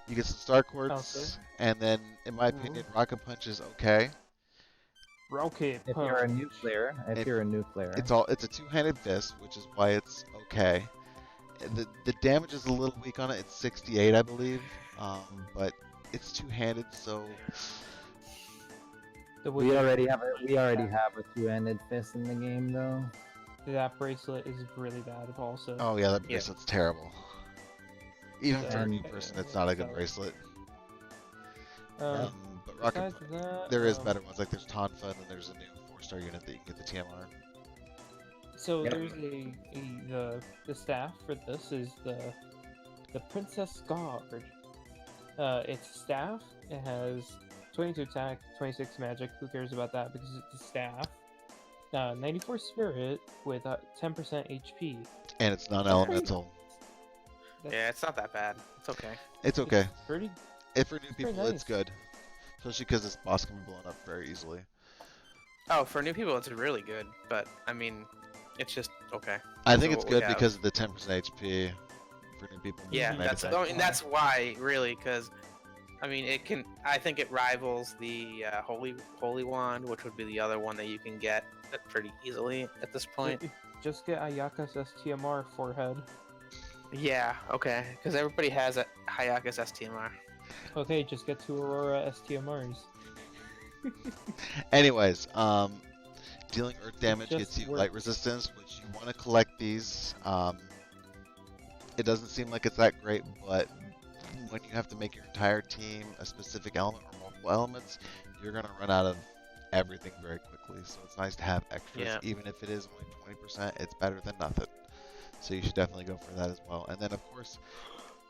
You get some star quartz, and then, in my opinion, rocket punch is okay. rocket If punch. you're a new player, It's a two-handed fist, which is why it's okay. The damage is a little weak on it. It's 68, I believe, but it's two-handed, so we already have a 2-handed fist in the game though. That bracelet is really bad also. oh yeah, that bracelet's terrible. Even for a And- new person, it's not a good bracelet. Um, But rocket besides that, there is better ones. Like there's Tonfa, and then there's a new 4-star unit that you can get the TMR. So Yep. there's the staff for this is the Princess Guard. It's a staff. It has 22 attack, 26 magic. Who cares about that because it's a staff. 94 spirit with 10% HP. And it's non-elemental. Yeah, it's not that bad. It's okay. It's okay. It's pretty. If for new pretty people, nice. it's good. Especially because this boss can be blown up very easily. Oh, for new people, it's really good. But I mean, it's just okay. I think So it's what we good have- because of the 10% HP for new people. Yeah, Mhm. that's I mean, that's why really, because I mean, it can. I think it rivals the Holy Wand, which would be the other one that you can get pretty easily at this point. Just get Ayaka's STMR forehead. Yeah, okay, because everybody has a Hayaka's STMR. Okay, just get 2 Aurora STMRs. Anyways, dealing earth damage just gets you works. light resistance, which you want to collect these. It doesn't seem like it's that great, but when you have to make your entire team a specific element or multiple elements, you're gonna run out of everything very quickly. So it's nice to have extras, Yeah. even if it is only 20%. It's better than nothing. So you should definitely go for that as well. And then of course,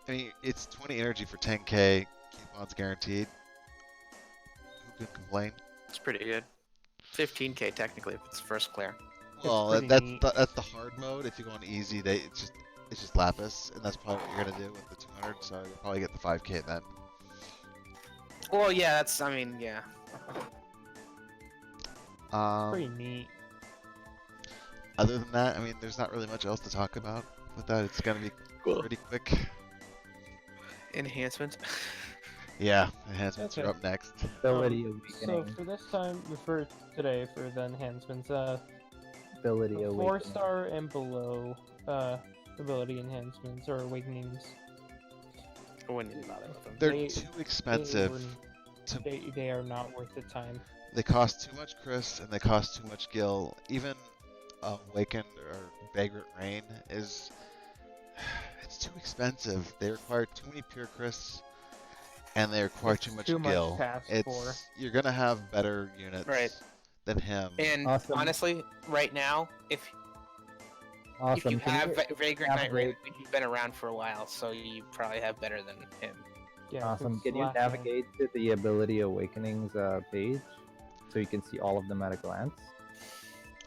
I mean, it's 20 energy for 10k coupons guaranteed. Who can complain? It's pretty good. 15k technically if it's first clear. Well, pretty that's neat. that's the hard mode. If you go on easy, it's just lapis, and that's probably what you're gonna do with the 200. So you'll probably get the 5k then. Well, yeah, that's. I mean, yeah. Pretty neat. Other than that, I mean, there's not really much else to talk about with that. It's gonna be pretty quick. Enhancements. Yeah, enhancements Okay. are up next. Ability So awakening. for this time, for today, for the enhancements, Ability awakening. 4-star and below ability enhancements or awakenings. I wouldn't even bother with them. They're They- too expensive. They are not worth the time. They cost too much Chris, and they cost too much Gil. Even Awakened or Vagrant Rain is... It's too expensive. They require too many pure Chris, and they require It's too much too much Gil. to ask for. You're gonna have better units Right. than him. And Awesome. honestly, right now, if Awesome. you Can have you- Vagrant have Knight Ra- Rain, you've been around for a while, so you probably have better than him. Yeah, Awesome. it's Can you slashing. navigate to the ability awakenings page so you can see all of them at a glance?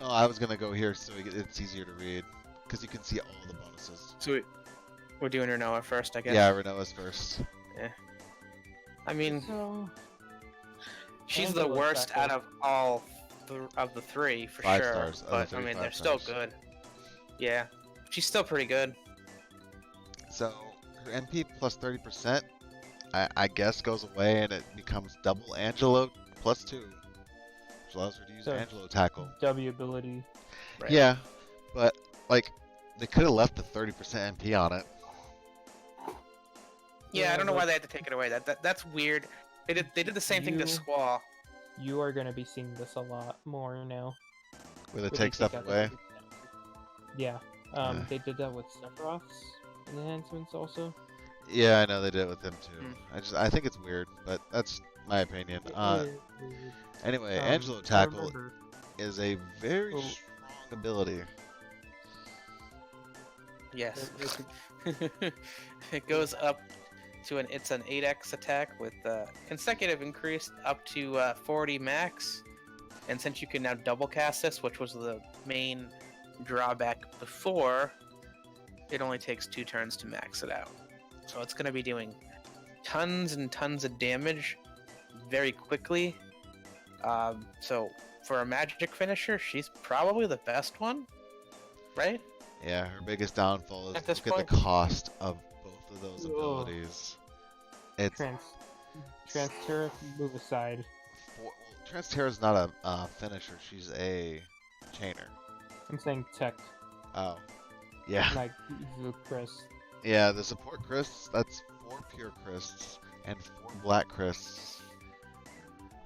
Oh, I was gonna go here so it's easier to read, because you can see all the bonuses. So we're doing Rinoa first, I guess. Yeah, Renoa's first. I mean, So, she's Angela the worst Becker. out of all of the 3 for 5 sure. stars. Other But I 3 mean, 5 they're still stars. good. Yeah, she's still pretty good. So her MP plus 30%, I guess, goes away and it becomes double Angelo plus 2, which allows her to use So- Angelo tackle. W ability. Right. Yeah, but like they could have left the 30% MP on it. Yeah, I don't know but why they had to take it away. That's weird. They did the same thing to You- Squall. You are gonna be seeing this a lot more now. Where they where take stuff out the away. 30%. Yeah. Yeah. They did that with Sephiroth's enhancements also. Yeah, I know they did it with them too. Hmm. I think it's weird, but that's my opinion. It is weird. Anyway, Um, Angelo I tackle remember- is a very Oh. strong ability. Yes. It- It goes up to it's an 8x attack with consecutive increase up to 40 max. And since you can now double cast this, which was the main drawback before, it only takes 2 turns to max it out. So it's going to be doing tons and tons of damage very quickly. So for a magic finisher, she's probably the best one, right? Yeah, her biggest downfall is At this look at the cost of both of those Ugh. abilities. It's Transterra, move aside. well, Transterra's not a finisher. She's a chainer. I'm saying tech, Oh, yeah, like the Chris. yeah. The support crysts. That's 4 pure crysts and 4 black crysts.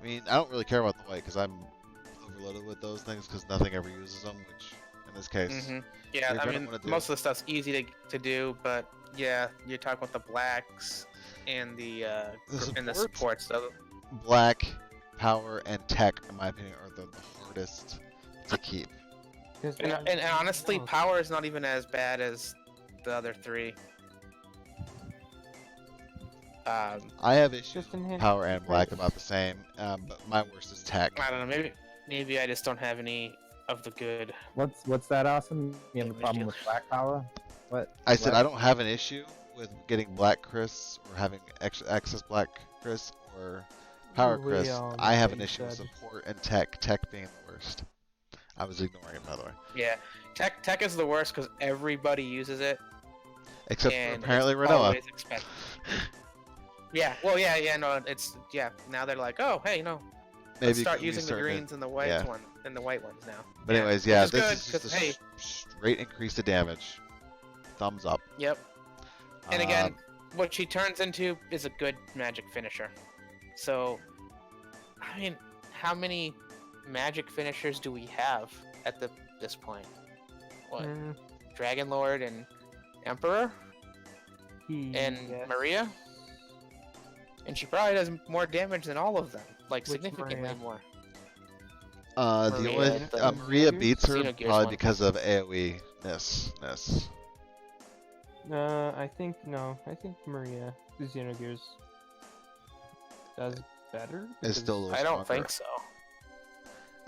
I mean, I don't really care about the white because I'm overloaded with those things because nothing ever uses them. Which, in this case, Yeah, you're I gonna mean, wanna do- most of the stuff's easy to do, but yeah, you're talking about the blacks and the support? supports. So black, power, and tech, in my opinion, are the hardest to keep. and honestly, power is not even as bad as the other 3. I have issues Just with enhance power and black crysts. about the same, but my worst is tech. I don't know. Maybe I just don't have any of the good. What's that awesome? You have a Damage problem deal. with black power? What? I said what? I don't have an issue with getting black crysts or having excess black crysts or power We crysts. all I know have what an you issue with said. support and tech being the worst. I was ignoring it, by the way. Yeah, tech is the worst because everybody uses it. Except for and apparently it's Rinoa. always expensive. Yeah, well, yeah, no, it's now they're like, oh, hey, no, let's Maybe start you using the start to- greens and the whites yeah. and the white ones now. But anyways, yeah, which is this good, is just 'cause, a hey, straight increase to damage. Thumbs up. yep. And again, Um, what she turns into is a good magic finisher. So, I mean, how many magic finishers do we have at this point? What? Mm, Dragon Lord and Emperor and yes. Maria? And she probably does more damage than all of them, like Which significantly Maria? more. the Maria, only the Maria Xenogears? beats her Xenogears probably one. because of AoE-ness. I think no. I think Maria, the Xenogears, does better. It's still a little I don't stronger. think so.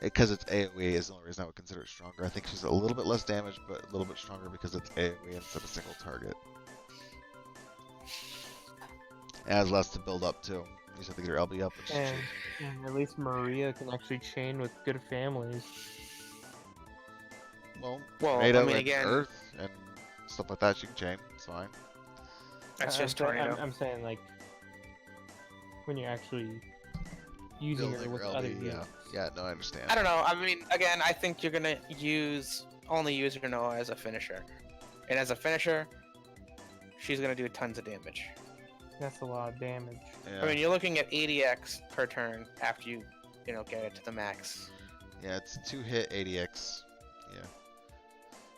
Because it's AoE is the only reason I would consider it stronger. I think she's a little bit less damage, but a little bit stronger because it's AoE instead of single target. It has less to build up too. You just have to get her LB up, which is And, cheap. and at least Maria can actually chain with good families. Well, Well, Tornado I mean, and again, Earth and stuff like that, she can chain. It's fine. that's just I'm, saying- Tornado. I'm saying like when you're actually using her Building with her other LB, units. yeah, no, I understand. I don't know. I mean, again, I think you're gonna only use Rinoa as a finisher, and as a finisher, she's gonna do tons of damage. That's a lot of damage. Yeah, I mean, you're looking at 80x per turn after you get it to the max. yeah, it's 2-hit 80x. Yeah.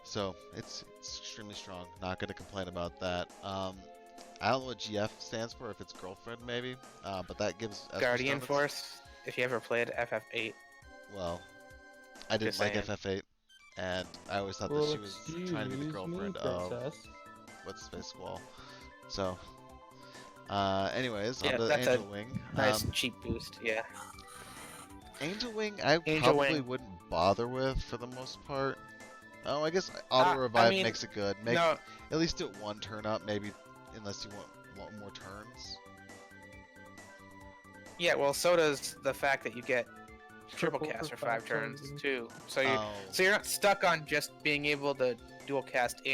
So it's extremely strong. Not gonna complain about that. I don't know what GF stands for. If it's girlfriend, maybe. But that gives Esper Guardian stomachs. Force. If you ever played FF8, Well, I didn't Just like saying. FF8, and I always thought Well, that she was trying to be the excuse me, girlfriend of princess. what's his face Squall. So, anyways, Yeah, on to that's a Angel Wing. nice cheap boost. Yeah. Angel Wing, I Angel probably Wing. wouldn't bother with for the most part. Oh, I guess auto I revive mean, makes it good. No, At least do it one turn up, maybe, unless you want more turns. yeah. Well, so does the fact that you get triple Triple cast for for 5 5 turns turns. too. So Oh, you're not stuck on just being able to dual cast her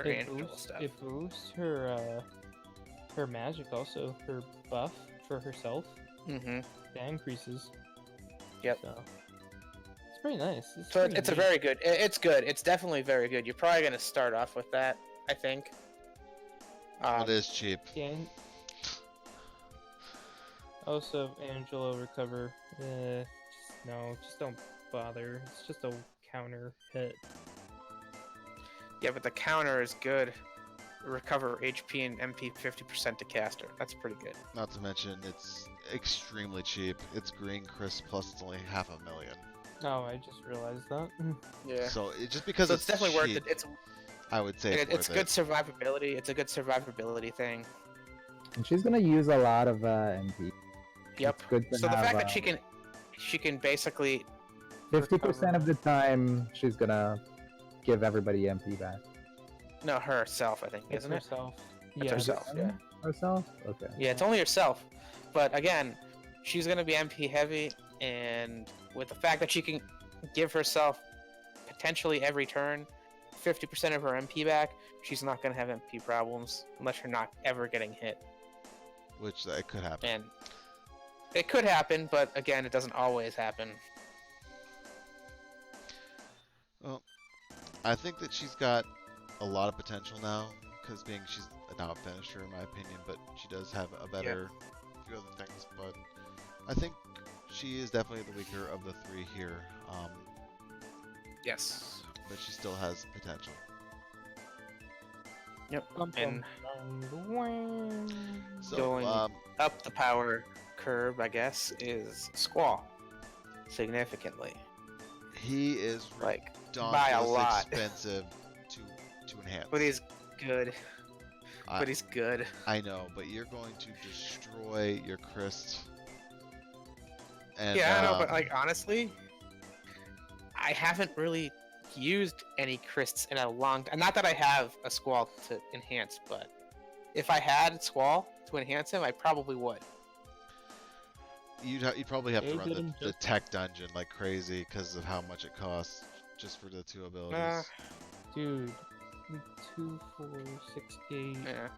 It Angel boosts, stuff. it boosts her her magic also, her buff for herself. Mm-hmm. That increases. Yep. So it's pretty nice. So pretty it's a neat. very good. It's good. It's definitely very good. You're probably gonna start off with that, I think. it is cheap. Gang. Also, Angelo recover. Just don't bother. It's just a counter hit. Yeah, but the counter is good. Recover HP and MP 50% to caster. That's pretty good. Not to mention, it's extremely cheap. It's green crisp plus it's only $500,000. Oh, I just realized that. Yeah. So just because So it's definitely worth cheap, it. It's I would say It's worth good survivability. It's a good survivability thing. And she's gonna use a lot of MP. Yep. It's good to So the have, fact that she can basically 50% of the time she's gonna give everybody MP back. no herself, I think, It's isn't it? herself. It's Yeah. herself. Yeah. Herself? Okay. Yeah, it's only herself. But again, she's gonna be MP heavy, and with the fact that she can give herself potentially every turn 50% of her MP back, she's not gonna have MP problems unless you're not ever getting hit. Which that could happen. And it could happen, but again, it doesn't always happen. Well, I think that she's got a lot of potential now, because she's now a finisher in my opinion, but she does have a better few other things. But I think she is definitely the weaker of the three here. Yes. But she still has potential. Yep. Bum, And bum, bum. So, Going up the power curve, I guess, is Squall. Significantly. he is Like, ridiculous by a lot. expensive to enhance. But he's good. I- But he's good. I know, but you're going to destroy your Christ. And, Yeah, I know, but like honestly, I haven't really used any Christs in a long time. Not that I have a Squall to enhance, but if I had Squall to enhance him, I probably would. you'd probably have to They run didn't the tech dungeon like crazy because of how much it costs just for the two abilities. Dude. 2, 4, 6, 8. Yeah.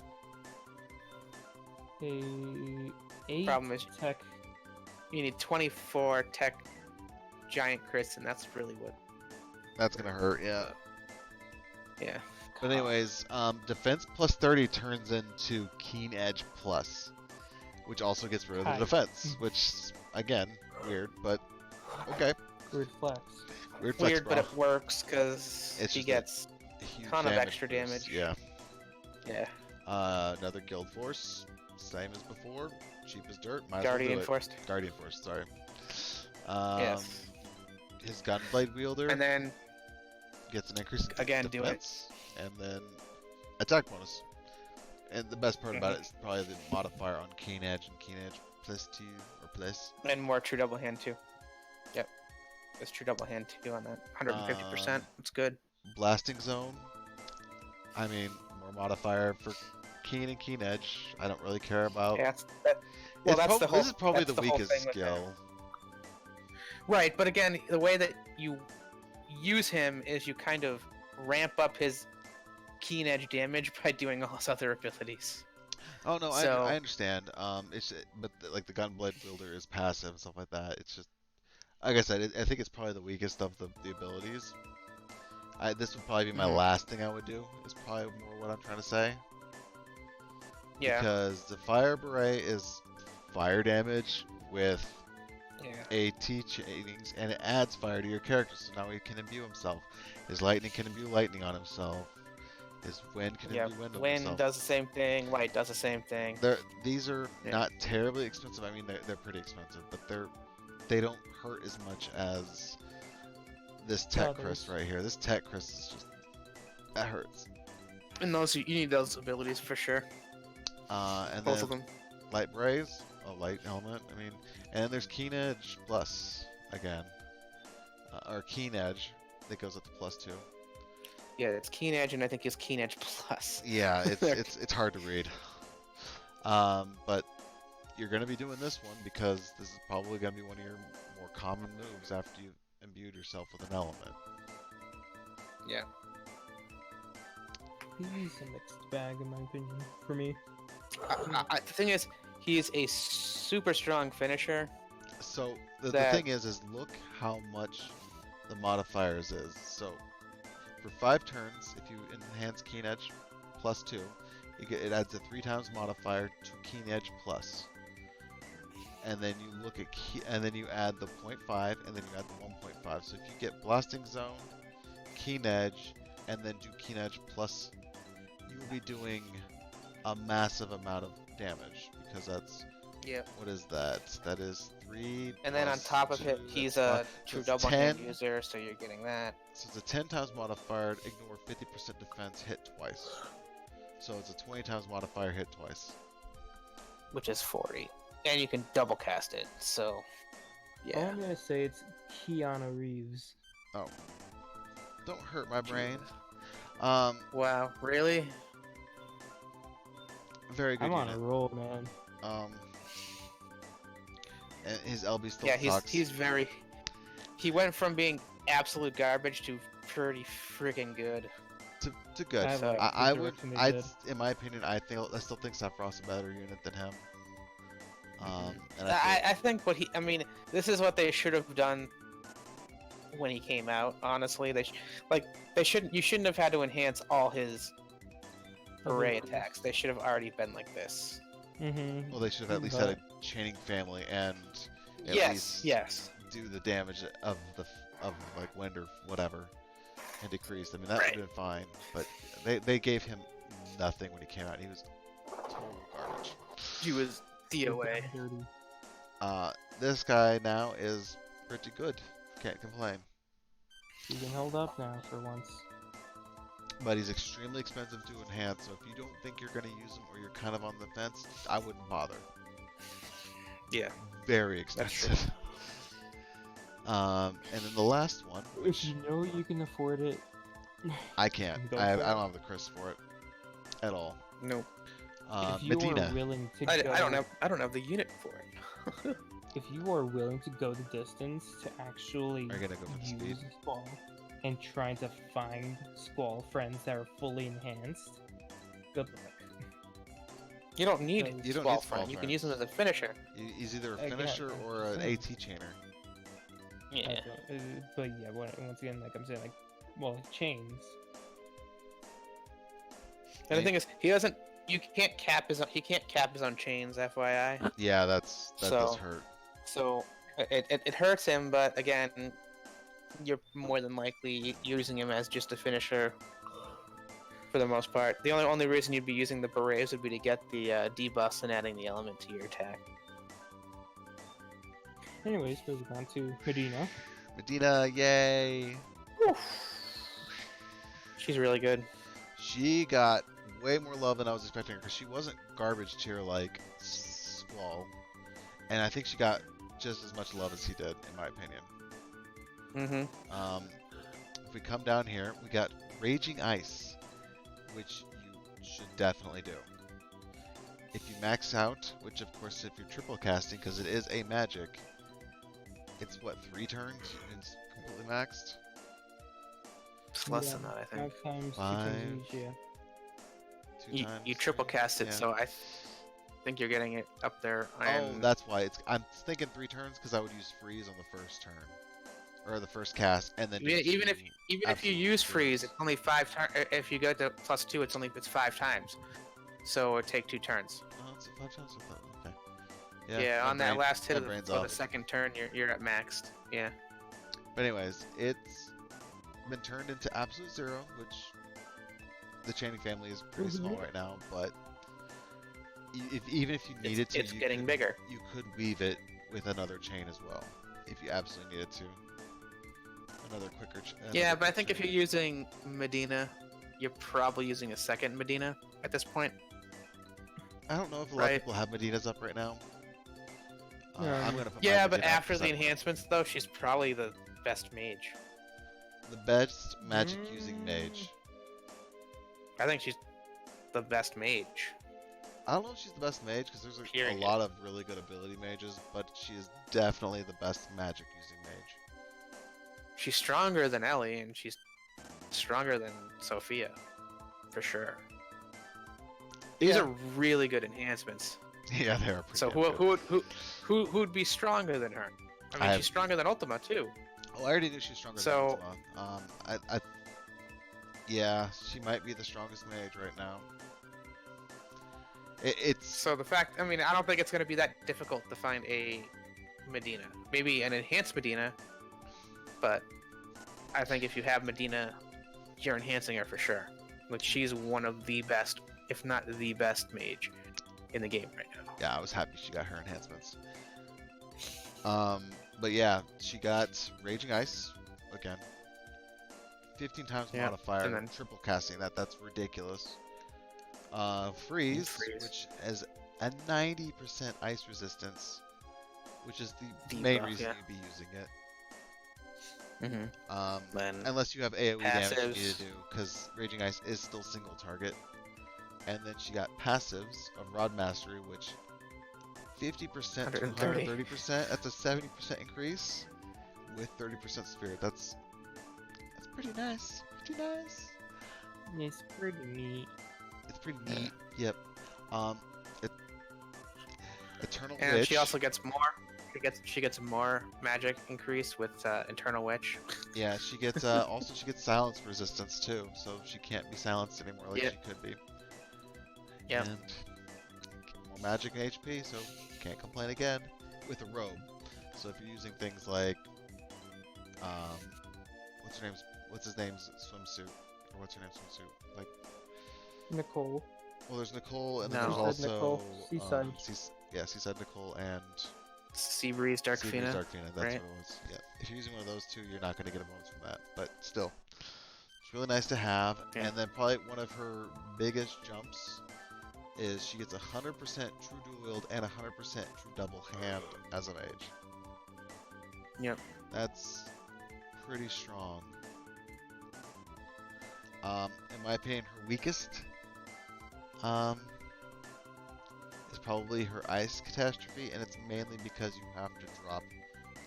8 Problem is, tech. you need 24 tech giant Christs, and that's really what. That's gonna hurt, yeah. Yeah. But anyways, defense plus 30 turns into keen edge plus, which also gets rid of the Hi. defense, which again weird, but okay. Weird flex. Weird flex, Weird, bro. but it works because It's he just gets Huge ton of extra boost, damage. Yeah. yeah Another guild force, same as before. Cheap as dirt. Might as well Guardian do it. Force. Guardian force. Sorry. Yes. His gunblade wielder And then gets an increase in again, do it. defense, and then attack bonus. And the best part about it is probably the modifier on keen edge and keen edge plus 2 or plus. And more true double hand too. Yep. It's true double hand too on that. 150%. It's good. Blasting zone. I mean, more modifier for keen and keen edge. I don't really care about. Yeah, well, that's the whole. This is probably that's the whole weakest thing with skill. him. Right, but again, the way that you use him is you kind of ramp up his keen edge damage by doing all his other abilities. Oh no, So- I understand. Like the gunblade wielder is passive and stuff like that. It's just, like I said, I think it's probably the weakest of the abilities. This would probably be my Mhm. last thing I would do. Is probably more what I'm trying to say. Yeah. Because the fire beret is fire damage with Yeah. AT chainings, and it adds fire to your character. So now he can imbue himself. His lightning can imbue lightning on himself. His wind can Yeah. imbue wind on Wind himself. does the same thing. Light does the same thing. These are Yeah. not terribly expensive. I mean, they're pretty expensive, but they don't hurt as much as this tech Others. crest right here. This tech crest is just, that hurts. And those you need those abilities for sure. And Both then of them. light braze, a light element. I mean, and then there's keen edge plus again, or keen edge that goes up to +2. Yeah, it's keen edge, and I think it's keen edge plus. Yeah, it's hard to read. But you're gonna be doing this one because this is probably gonna be one of your more common moves after you've imbued yourself with an element. Yeah. He's a mixed bag, in my opinion, for me. The thing is, he is a super strong finisher. So the That- thing is look how much the modifiers is. So for 5 turns, if you enhance keen edge +2, it adds a 3 times modifier to keen edge plus. And then you look at and then you add the 0.5, and then you add the 1.5. So if you get blasting zone, keen edge, and then do keen edge plus, you will be doing a massive amount of damage because that's Yep. What is that? That is 3. And then on plus top of it, 2, he's that's a 5. So true it's double 10. hand user, so you're getting that. So it's a 10 times modifier, ignore 50% defense, hit twice. So it's a 20 times modifier, hit twice. Which is 40. And you can double cast it, so All yeah. I'm gonna say it's Keanu Reeves. Oh. Don't hurt my brain. Wow, really? Very good I'm on unit. a roll, man. And his LB still Yeah, sucks. he's very. He went from being absolute garbage to pretty freaking good. to good. I like I the would, direction they I, did. in my opinion, I still think Sephiroth's a better unit than him. And I think what I mean, this is what they should have done when he came out. Honestly, you shouldn't have had to enhance all his array Abilities. attacks. They should have already been like this. Mm-hmm. well, they should have at least had a chaining family and at least Yes. do the damage of like wind or whatever and decrease. I mean, that would have been fine, but they gave him nothing when he came out. He was total garbage. He was DOA. Dirty. This guy now is pretty good. Can't complain. You can hold up now for once. But he's extremely expensive to enhance, so if you don't think you're going to use him or you're kind of on the fence, I wouldn't bother. Yeah. Very That's true. expensive. And then the last one, If which you know you can afford it, I can't. Go I for it. don't have the Chris for it at all. Nope. if you Mediena. are willing to I go, don't have the unit for it. if you are willing to go the distance to actually Are you gonna go for the speed? use Squall and trying to find Squall friends that are fully enhanced, good luck. You don't need You don't Squall need Squall Friend. You can use him as a finisher. He's either a Again, finisher or an same. AT chainer. Yeah. But yeah, once again, like I'm saying, like, well, chains. And the thing is, he doesn't. You can't cap his. He can't cap his own chains. FYI. Yeah, that does So- hurt. So it hurts him, but again, you're more than likely using him as just a finisher for the most part. The only reason you'd be using the berets would be to get the debuffs and adding the element to your attack. Anyways, moving on to Mediena. Mediena, yay! She's really good. She got way more love than I was expecting her because she wasn't garbage tier like Squall, and I think she got just as much love as he did, in my opinion. Mm-hmm. If we come down here, we got Raging Ice, which you should definitely do. If you max out, which of course if you're triple casting, because it is a magic, it's what, 3 turns? It's completely maxed? It's less than that, I think. 5 times, 2 Five. times each, yeah. 2 You times? triple cast it, Yeah. so I think you're getting it up there. Oh, And that's why. I'm thinking 3 turns because I would use freeze on the first turn. Or the first cast, and then even if you absolute use zeros. freeze, it's only 5 turns. If you go to +2, it's 5 times. So it take 2 turns. Oh, it's 5 times. I thought. Okay. Yeah, my on that brain- last hit my of brain's the off. second turn, you're at maxed. Yeah. But anyways, it's been turned into absolute zero, which the chaining family is pretty small right now. But even if you needed to, It's you getting could, bigger. You could weave it with another chain as well, if you absolutely needed to. Another quicker. Yeah, but I think if you're using Mediena, you're probably using a second Mediena at this point. I don't know if a lot of people have Medienas up right now. Yeah. I'm gonna put Yeah, my but Mediena up after 'cause the enhancements, though, she's probably the best mage. the best magic using mage. I think she's the best mage. I don't know if she's the best mage because there's a Period. lot of really good ability mages, but she is definitely the best magic using mage. She's stronger than Ellie, and she's stronger than Sophia, for sure. These Yeah. are really good enhancements. Yeah, they are pretty So damn good. who'd be stronger than her? I mean, I- she's stronger than Ultima too. Oh, I already knew she was stronger So- than Ultima. Yeah, she might be the strongest mage right now. It's So the fact, I mean, I don't think it's going to be that difficult to find a Mediena. Maybe an enhanced Mediena, but I think if you have Mediena, you're enhancing her for sure. Like, she's one of the best, if not the best mage. in the game right now. Yeah, I was happy she got her enhancements. But yeah, she got Raging Ice again. 15 times Yeah, modifier, and then- triple casting. That's ridiculous. Freeze, Freeze. which has a 90% ice resistance, which is the Debuff, main reason yeah. you'd be using it. Then Unless you have AoE damage you need passives. to do, because Raging Ice is still single target. And then she got passives of Rod Mastery, which 50% to 130. 130%. That's a 70% increase with 30% spirit. That's pretty nice. Pretty nice. It's pretty neat. It's pretty neat. Yep. Eternal and Witch. she also gets more. She gets more magic increase with Eternal Witch. Yeah, she gets also she gets silence resistance too, so she can't be silenced anymore like Yep. she could be. Yep. And more magic and HP, so can't complain again. With a robe. So if you're using things like what's his name's swimsuit? Or what's her name's swimsuit? Like Nicole. well there's Nicole and then No. there's Seaside also Nicole, Seaside. Seaside Nicole and Seabreeze, Dark Seabreeze Fina. Dark Fina, that's right? what it was. Yeah. If you're using one of those two, you're not gonna get a bonus from that. But still. It's really nice to have. Yeah. And then probably one of her biggest jumps is she gets 100% true dual wield and 100% true double hand as a mage. Yep. That's pretty strong. In my opinion, her weakest is probably her ice catastrophe, and it's mainly because you have to drop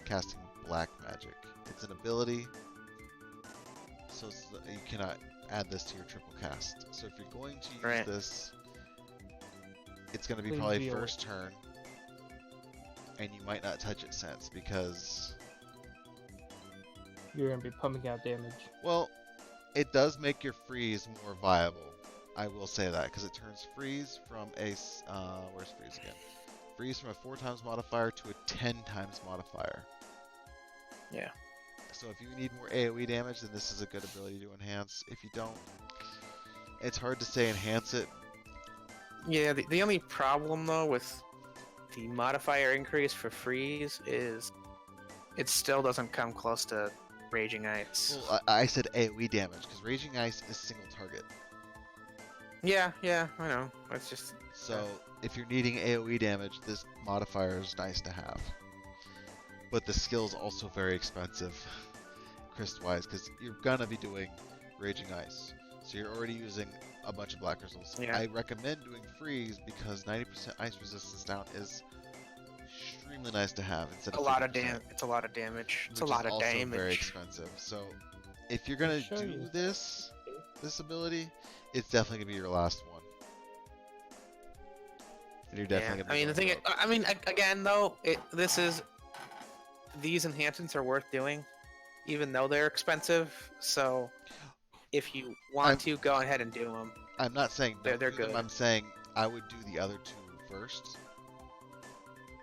casting black magic. It's an ability, so you cannot add this to your triple cast. So if you're going to use Right. this, it's going to be Please probably be able- first turn, and you might not touch it since because, You're gonna be pumping out damage. well, it does make your freeze more viable. I will say that because it turns freeze from a where's freeze again? Freeze from a 4 times modifier to a 10 times modifier. Yeah. So if you need more AoE damage, then this is a good ability to enhance. If you don't, it's hard to say enhance it. Yeah. The only problem though with the modifier increase for freeze is it still doesn't come close to Raging Ice. Well, I said AoE damage because Raging Ice is single target. Yeah, I know. It's just So if you're needing AoE damage, this modifier is nice to have. But the skill's also very expensive, crystal-wise, because you're gonna be doing Raging Ice. So you're already using a bunch of black crystals. Yeah. I recommend doing freeze because 90% ice resistance down is extremely nice to have instead a of lot of 50%, It's a lot of damage. It's which a lot is of also damage. very expensive. So if you're gonna Show do you. this ability, it's definitely gonna be your last one. And you're definitely gonna I be mean, the going thing. broke. I mean, again, though, these enhancements are worth doing, even though they're expensive. So, if you want to, go ahead and do them. I'm not saying They're- don't they're do them, good. I'm saying I would do the other two first.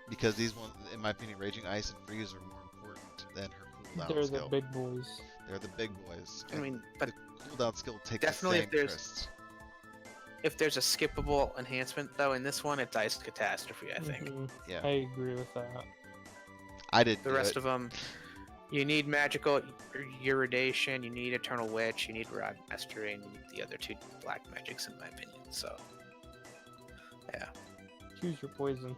Because these ones, in my opinion, Raging Ice and Freeze are more important than her cooldown They're skill. the big boys. They're the big boys. I and mean, but the cooldown skill takes definitely the if same there's- crysts. if there's a skippable enhancement, though, in this one, it's Ice Catastrophe. I think Mhm. Yeah. I agree with that. I didn't the do rest it. of them, you need Magical Uridation, you need Eternal Witch, you need Rod Mastery, and you need the other two black magics, in my opinion. So, yeah. Choose your poison.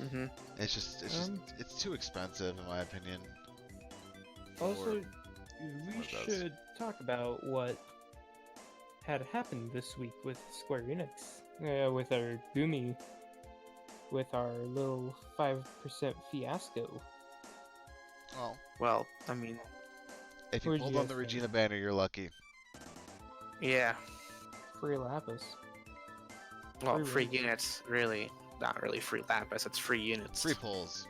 Mm-hmm. It's too expensive in my opinion. Also, we what it does. should talk about what had happened this week with Square Enix, with our Gumi, with our little 5% fiasco. Well, Well, I mean, if you What'd pulled you on the guys think? Regina banner, you're lucky. yeah. Free Lapis. Well, Free free units, really. Not really free Lapis, it's free units. Free pulls.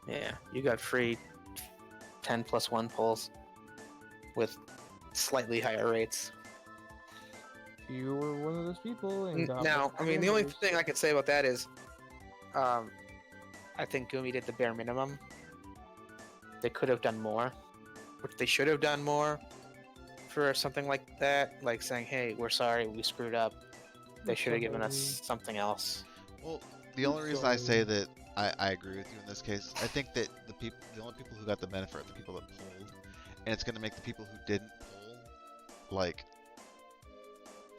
Yeah, you got free 10 plus 1 pulls with slightly higher rates. If you were one of those people and got Now, multiple I mean, the only members- thing I could say about that is, I think Gumi did the bare minimum. They could have done more, which they should have done more for something like that, like saying, "Hey, we're sorry, we screwed up. They should have given us Somebody- something else. Well, the only reason I say that I agree with you in this case, I think that the only people who got the benefit are the people that pulled, and it's going to make the people who didn't pull like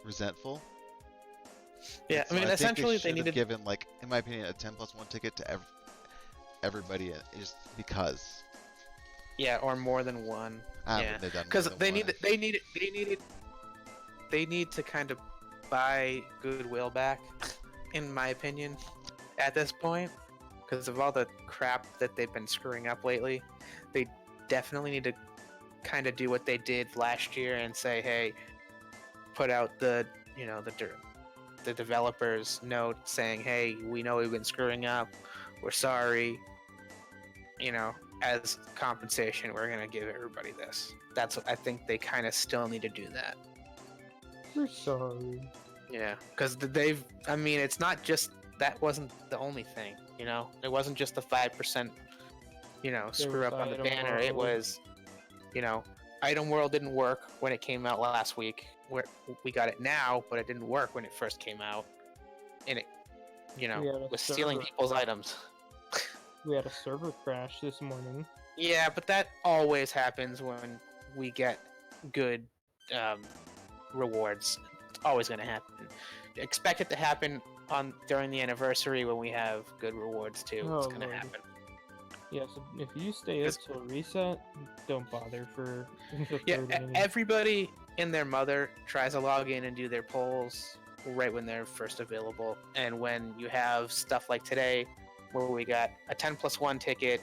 resentful. Yeah, And I mean, think essentially they they should have needed. given, like, in my opinion, a 10+1 ticket to everybody, just because. Yeah, or more than one. I Yeah, wouldn't have done because more than one. they need to kind of buy goodwill back, in my opinion, at this point, because of all the crap that they've been screwing up lately. They definitely need to kind of do what they did last year and say, hey, put out the developers note saying, hey, we know we've been screwing up, we're sorry, as compensation, we're gonna give everybody this. That's what I think they kind of still need to do that. We're sorry. Yeah, because I mean, it's not just that wasn't the only thing. It wasn't just the 5%. Screw was up on the Item banner. It World. was, Item World didn't work when it came out last week. We got it now, but it didn't work when it first came out, and it, We had a was stealing server people's items. We had a server crash this morning. Yeah, but that always happens when we get good rewards. It's always going to happen. Expect it to happen during the anniversary when we have good rewards too. It's Oh, going to Lord. happen. Yeah, so if you stay up 'Cause- till reset, don't bother for the Yeah, third inning. everybody and their mother tries to log in and do their polls right when they're first available. And when you have stuff like today, where we got a 10+1 ticket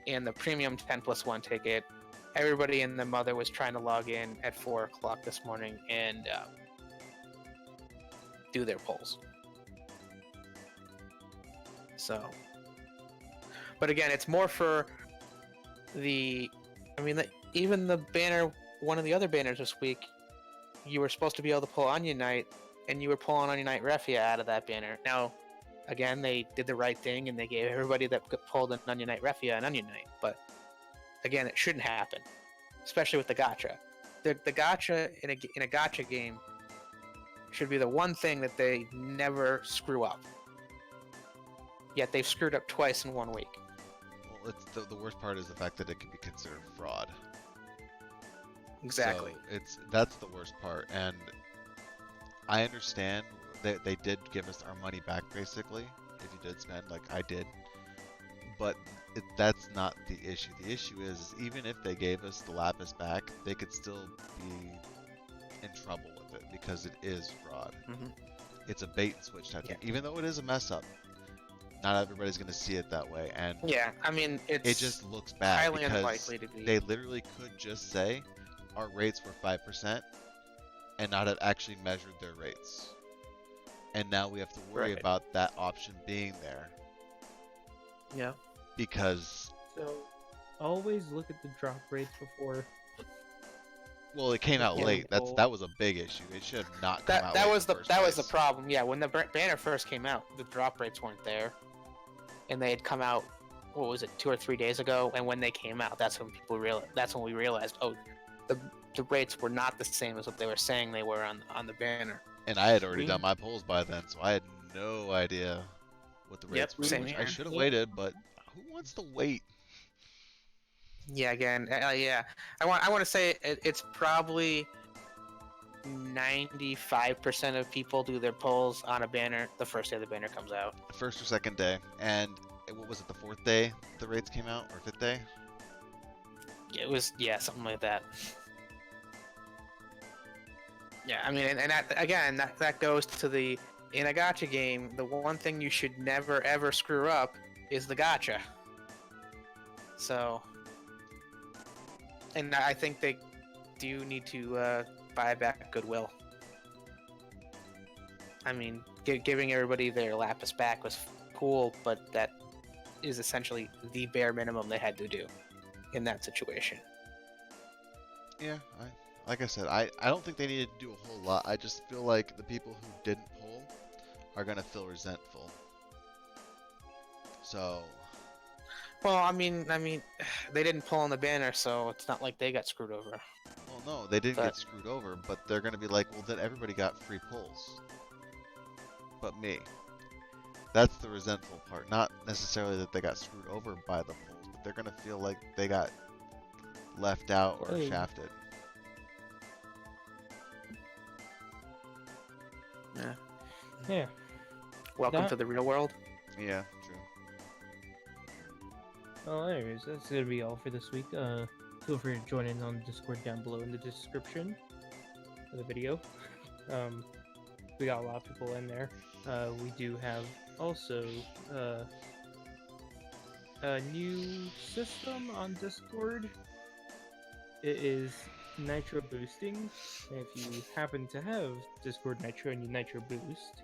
and the premium 10+1 ticket, everybody and their mother was trying to log in at 4 o'clock this morning and do their polls. So, but again, it's more for even the banner, one of the other banners this week, you were supposed to be able to pull Onion Knight, and you were pulling Onion Knight Refia out of that banner. Now, again, they did the right thing, and they gave everybody that pulled an Onion Knight Refia an Onion Knight. But again, it shouldn't happen, especially with the gacha. The gacha in a gacha game should be the one thing that they never screw up. Yet they've screwed up twice in 1 week. Well, the worst part is the fact that it could be considered fraud. Exactly. So that's the worst part, and I understand that they did give us our money back basically if you did spend like I did, but that's not the issue. The issue is even if they gave us the lapis back, they could still be in trouble with it because it is fraud. Mhm. It's a bait and switch type thing. Even though it is a mess up, not everybody's going to see it that way, and Yeah, I mean, it just looks bad highly because unlikely to be. they literally could just say our rates were 5% and not have actually measured their rates. And now we have to worry Right. about that option being there Yeah. because, So always look at the drop rates before. well, it came out Yeah, late. well- That was a big issue. It should have not come out That late was in the that was the first place. problem. Yeah, when the banner first came out, the drop rates weren't there, and they had come out. What was it, 2 or 3 days ago? And when they came out, that's when we realized, oh, the rates were not the same as what they were saying they were on the banner. And I had already We- done my polls by then, so I had no idea what the Yep, rates were. same Which I here. should have waited, but who wants to wait? Yeah, again, yeah. I want to say it's probably 95% of people do their polls on a banner the first day the banner comes out. First or second day, and what was it, the fourth day the rates came out, or fifth day? It was, yeah, something like that. Yeah, I mean, and that, again, that goes to in a gacha game, the one thing you should never ever screw up is the gacha. So, and I think they do need to buy back goodwill. I mean, giving everybody their lapis back was cool, but that is essentially the bare minimum they had to do in that situation. Yeah, like I said, I don't think they needed to do a whole lot. I just feel like the people who didn't pull are gonna feel resentful. So, Well, I mean, they didn't pull on the banner, so it's not like they got screwed over. well, no, they didn't But- get screwed over, but they're gonna be like, well, then everybody got free pulls. but me. That's the resentful part. Not necessarily that they got screwed over by the polls, but they're gonna feel like they got left out or Hey. shafted. Yeah. Yeah. Welcome That- to the real world. Yeah, true. Well, anyways, that's gonna be all for this week. Feel free to join in on the Discord down below in the description of the video. We got a lot of people in there. We do have also a new system on Discord. It is Nitro boosting. And if you happen to have Discord Nitro and you Nitro boost,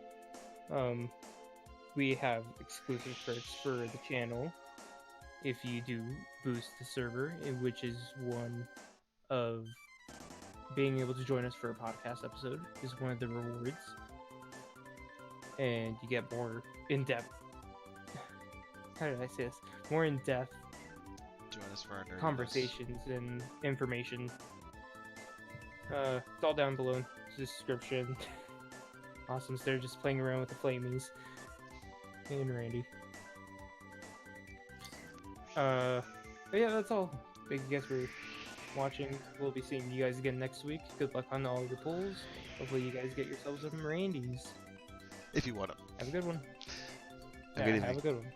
we have exclusive perks for the channel if you do boost the server, which is one of being able to join us for a podcast episode is one of the rewards. And you get more in-depth, how did I say this? More in-depth Join us for our nerdiness. conversations and information. It's all down below in the description. Awesome's there just playing around with the Flammies. And Randy. But yeah, that's all. Thank you guys for watching. We'll be seeing you guys again next week. Good luck on all your polls. Hopefully you guys get yourselves some Randis. If you want them. Have a good one. Have a good Have evening. a good one.